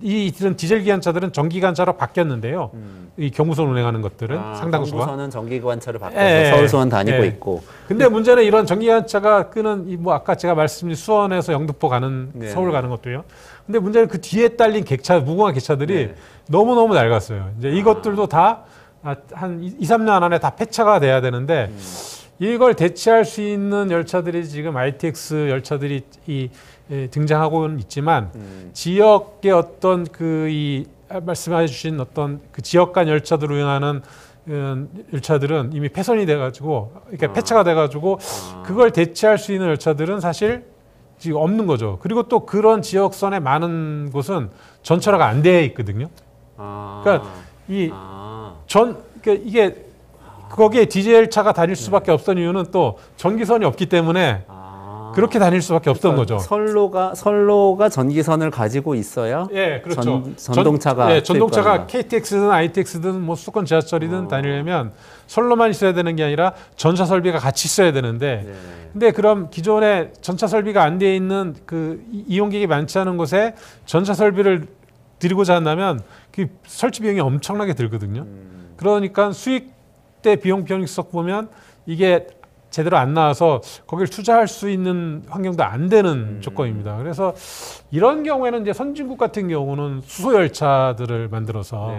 이런 디젤 기관차들은 전기 기관차로 바뀌었는데요. 이 경부선 운행하는 것들은 상당수가. 경부선은 전기 기관차로 바뀌어서 서울 수원 다니고 있고. 근데 문제는 이런 전기 기관차가 끄는 뭐 아까 제가 말씀드린 수원에서 영등포 가는 서울 가는 것도요. 근데 문제는 그 뒤에 딸린 객차, 무궁화 객차들이 너무너무 낡았어요. 이제 이것들도 다 한 2, 3년 안에 다 폐차가 돼야 되는데 이걸 대체할 수 있는 열차들이 지금 ITX 열차들이 등장하고는 있지만 지역의 어떤 말씀해 주신 어떤 그 지역 간 열차들 운행하는 열차들은 이미 폐선이 돼가지고 그러니까 폐차가 돼가지고 그걸 대체할 수 있는 열차들은 사실 지금 없는 거죠. 그리고 또 그런 지역선에 많은 곳은 전철화가 안 돼 있거든요. 그러니까 그러니까 이게 거기에 디젤 차가 다닐 수밖에 없던 이유는 또 전기선이 없기 때문에 그렇게 다닐 수밖에 없던 거죠. 선로가 전기선을 가지고 있어야 예, 그렇죠. 전동차가 전동차가 KTX든 ITX든 뭐 수도권 지하철이든 다니려면 선로만 있어야 되는 게 아니라 전차 설비가 같이 있어야 되는데 근데 그럼 기존에 전차 설비가 안 돼 있는 그 이용객이 많지 않은 곳에 전차 설비를 들이고자 한다면 그 설치 비용이 엄청나게 들거든요. 그러니까 수익 대 비용 편익성 보면 이게 제대로 안 나와서 거기를 투자할 수 있는 환경도 안 되는 조건입니다. 그래서 이런 경우에는 이제 선진국 같은 경우는 수소 열차들을 만들어서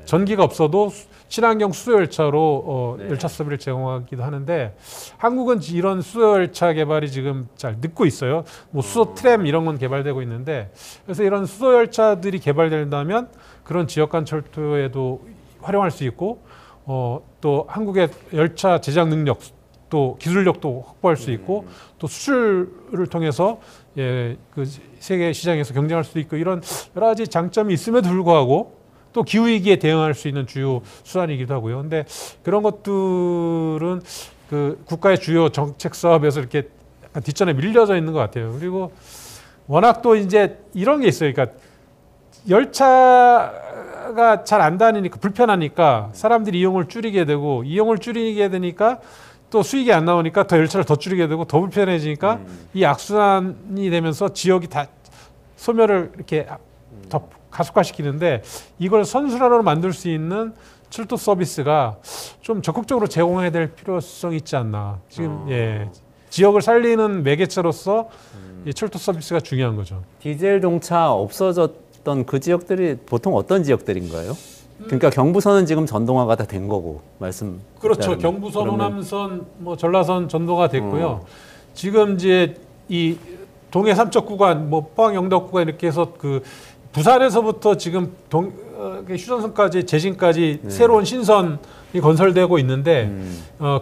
전기가 없어도 친환경 수소 열차로 열차 서비스를 제공하기도 하는데 한국은 이런 수소 열차 개발이 지금 잘 늦고 있어요. 뭐 수소 트램 이런 건 개발되고 있는데 그래서 이런 수소 열차들이 개발된다면 그런 지역 간 철도에도 활용할 수 있고 또 한국의 열차 제작 능력 또 기술력도 확보할 수 있고 또 수출을 통해서 그 세계 시장에서 경쟁할 수도 있고 이런 여러 가지 장점이 있음에도 불구하고 또 기후위기에 대응할 수 있는 주요 수단이기도 하고요. 근데 그런 것들은 그 국가의 주요 정책 사업에서 이렇게 약간 뒷전에 밀려져 있는 것 같아요. 그리고 워낙 또 이제 이런 게 있어요. 그러니까 열차가 잘 안 다니니까 불편하니까 사람들이 이용을 줄이게 되고 이용을 줄이게 되니까 또 수익이 안 나오니까 더 열차를 더 줄이게 되고 더 불편해지니까 이 악순환이 되면서 지역이 다 소멸을 이렇게 더 가속화시키는데 이걸 선순환으로 만들 수 있는 철도 서비스가 좀 적극적으로 제공해야 될 필요성이 있지 않나. 지금 지역을 살리는 매개체로서 이 철도 서비스가 중요한 거죠. 디젤 동차 없어졌던 그 지역들이 보통 어떤 지역들인가요? 그러니까 경부선은 지금 전동화가 다 된 거고 말씀. 그렇죠. 경부선, 호남선, 뭐 전라선 전동화 됐고요. 지금 이제 이 동해 삼척 구간, 뭐 포항 영덕 구간 이렇게 해서 그 부산에서부터 지금 휴전선까지 제진까지 새로운 신선이 건설되고 있는데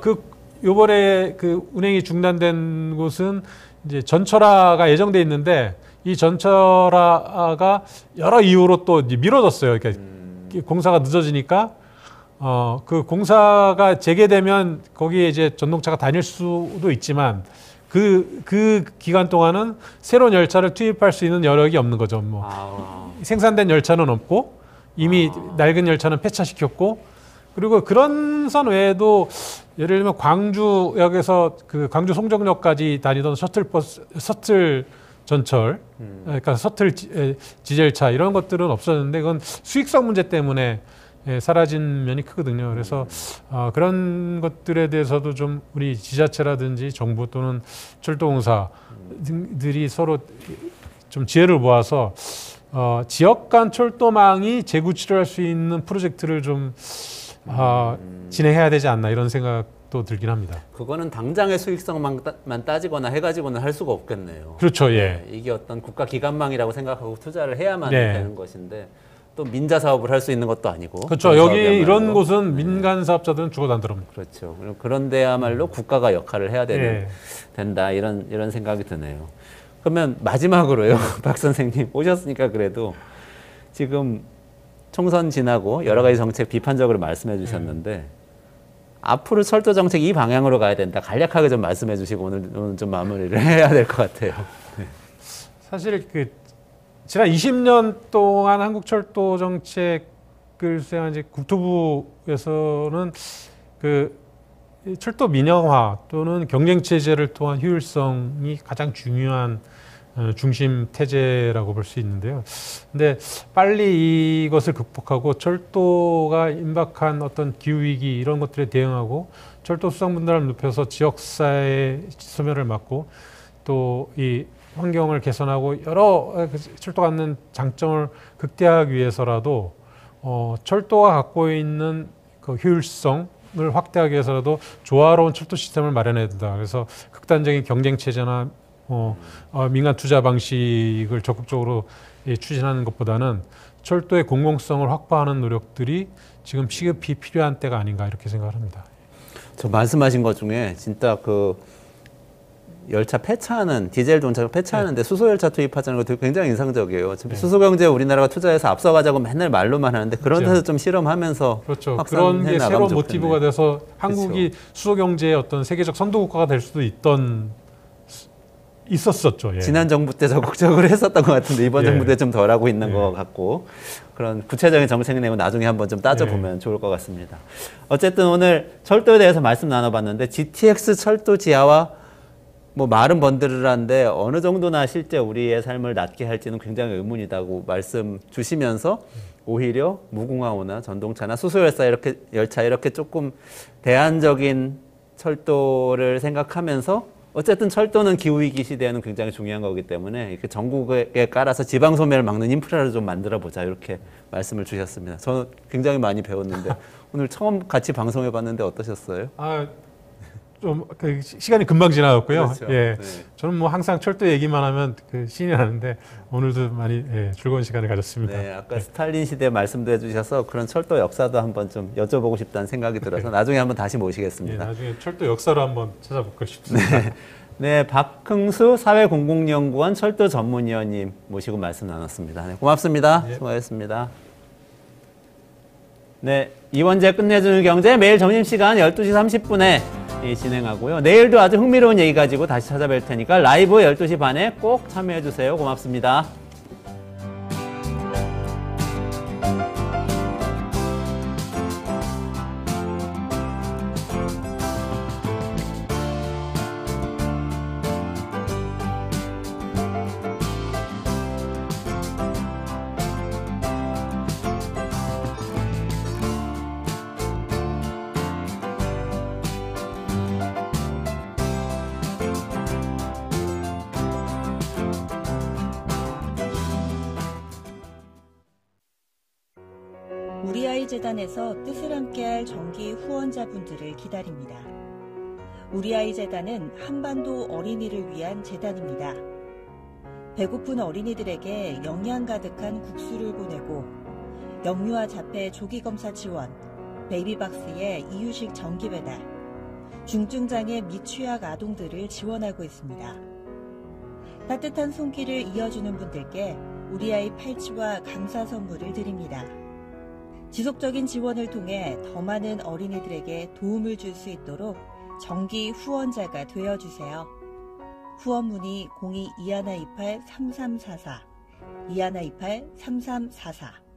그 요번에 그 운행이 중단된 곳은 이제 전철화가 예정돼 있는데 이 전철화가 여러 이유로 또 미뤄졌어요. 그러니까 공사가 늦어지니까 그 공사가 재개되면 거기에 이제 전동차가 다닐 수도 있지만 그 기간 동안은 새로운 열차를 투입할 수 있는 여력이 없는 거죠. 뭐 생산된 열차는 없고 이미 낡은 열차는 폐차시켰고 그리고 그런 선 외에도 예를 들면 광주역에서 그 광주 송정역까지 다니던 셔틀 전철, 그러니까 셔틀 디젤차 이런 것들은 없었는데 그건 수익성 문제 때문에 사라진 면이 크거든요. 그래서 그런 것들에 대해서도 좀 우리 지자체라든지 정부 또는 철도공사들이 서로 좀 지혜를 모아서 지역 간 철도망이 재구치를 할 수 있는 프로젝트를 좀 진행해야 되지 않나 이런 생각도 들긴 합니다. 그거는 당장의 수익성만 따지거나 해가지고는 할 수가 없겠네요. 그렇죠. 예. 이게 어떤 국가 기관망이라고 생각하고 투자를 해야만 되는 것인데 또 민자 사업을 할 수 있는 것도 아니고. 그렇죠. 여기 이런 곳은 민간 사업자들은 죽어도 안 들어옵니다. 그렇죠. 그런데야말로 국가가 역할을 해야 된다 이런 생각이 드네요. 그러면 마지막으로요, 박 선생님 오셨으니까 그래도 지금 총선 지나고 여러 가지 정책 비판적으로 말씀해 주셨는데 앞으로 철도 정책 이 방향으로 가야 된다. 간략하게 좀 말씀해 주시고 오늘 좀 마무리를 해야 될 것 같아요. 사실 그 지난 20년 동안 한국 철도 정책을 수행한 이제 국토부에서는 그 철도 민영화 또는 경쟁 체제를 통한 효율성이 가장 중요한 중심 태제라고 볼 수 있는데요. 근데 빨리 이것을 극복하고 철도가 임박한 어떤 기후 위기 이런 것들에 대응하고 철도 수상 분담을 높여서 지역사회의 소멸을 막고 또 이 환경을 개선하고 여러 철도가 갖는 장점을 극대화하기 위해서라도 철도가 갖고 있는 그 효율성을 확대하기 위해서라도 조화로운 철도 시스템을 마련해야 된다. 그래서 극단적인 경쟁 체제나 민간 투자 방식을 적극적으로 추진하는 것보다는 철도의 공공성을 확보하는 노력들이 지금 시급히 필요한 때가 아닌가 이렇게 생각을 합니다. 저 말씀하신 것 중에 진짜 그 열차 폐차하는 디젤 전차를 폐차하는데 수소 열차 투입하자는 거 굉장히 인상적이에요. 수소 경제에 우리나라가 투자해서 앞서가자고 맨날 말로만 하는데 그런 데서 좀 실험하면서 그렇죠. 그런 게 새로운 모티브가 돼서 한국이 수소 경제의 어떤 세계적 선도 국가가 될 수도 있었었죠. 예. 지난 정부 때 적극적으로 했었던 것 같은데 이번 예. 정부 때 좀 덜하고 있는 예. 것 같고 그런 구체적인 정책 내용은 나중에 한번 좀 따져보면 좋을 것 같습니다. 어쨌든 오늘 철도에 대해서 말씀 나눠봤는데 GTX 철도 지하화 뭐 말은 번들한데 어느 정도나 실제 우리의 삶을 낫게 할지는 굉장히 의문이다고 말씀 주시면서 오히려 무궁화호나 전동차나 수소열차 이렇게 조금 대안적인 철도를 생각하면서 어쨌든 철도는 기후위기 시대에는 굉장히 중요한 거기 때문에 이렇게 전국에 깔아서 지방 소멸을 막는 인프라를 좀 만들어 보자 이렇게 말씀을 주셨습니다. 저는 굉장히 많이 배웠는데 오늘 처음 같이 방송해 봤는데 어떠셨어요? 좀 그 시간이 금방 지나갔고요. 그렇죠. 예, 네. 저는 뭐 항상 철도 얘기만 하면 그 신이 나는데 오늘도 많이 즐거운 시간을 가졌습니다. 네, 아까 스탈린 시대 말씀도 해주셔서 그런 철도 역사도 한번 좀 여쭤보고 싶다는 생각이 들어서 나중에 한번 다시 모시겠습니다. 예, 나중에 철도 역사로 한번 찾아볼까 싶습니다. 네, 박흥수 사회공공연구원 철도 전문위원님 모시고 말씀 나눴습니다. 네, 고맙습니다. 예. 수고하셨습니다. 네, 이원재 끝내주는 경제 매일 점심시간 12시 30분에 진행하고요. 내일도 아주 흥미로운 얘기 가지고 다시 찾아뵐 테니까 라이브 12시 반에 꼭 참여해주세요. 고맙습니다. 우리아이재단에서 뜻을 함께할 정기 후원자분들을 기다립니다. 우리아이재단은 한반도 어린이를 위한 재단입니다. 배고픈 어린이들에게 영양 가득한 국수를 보내고 영유아 자폐 조기검사 지원, 베이비박스의 이유식 정기 배달, 중증장애 및 취약 아동들을 지원하고 있습니다. 따뜻한 손길을 이어주는 분들께 우리아이 팔찌와 감사 선물을 드립니다. 지속적인 지원을 통해 더 많은 어린이들에게 도움을 줄 수 있도록 정기 후원자가 되어주세요. 후원 문의 02-2128-3344, 2128-3344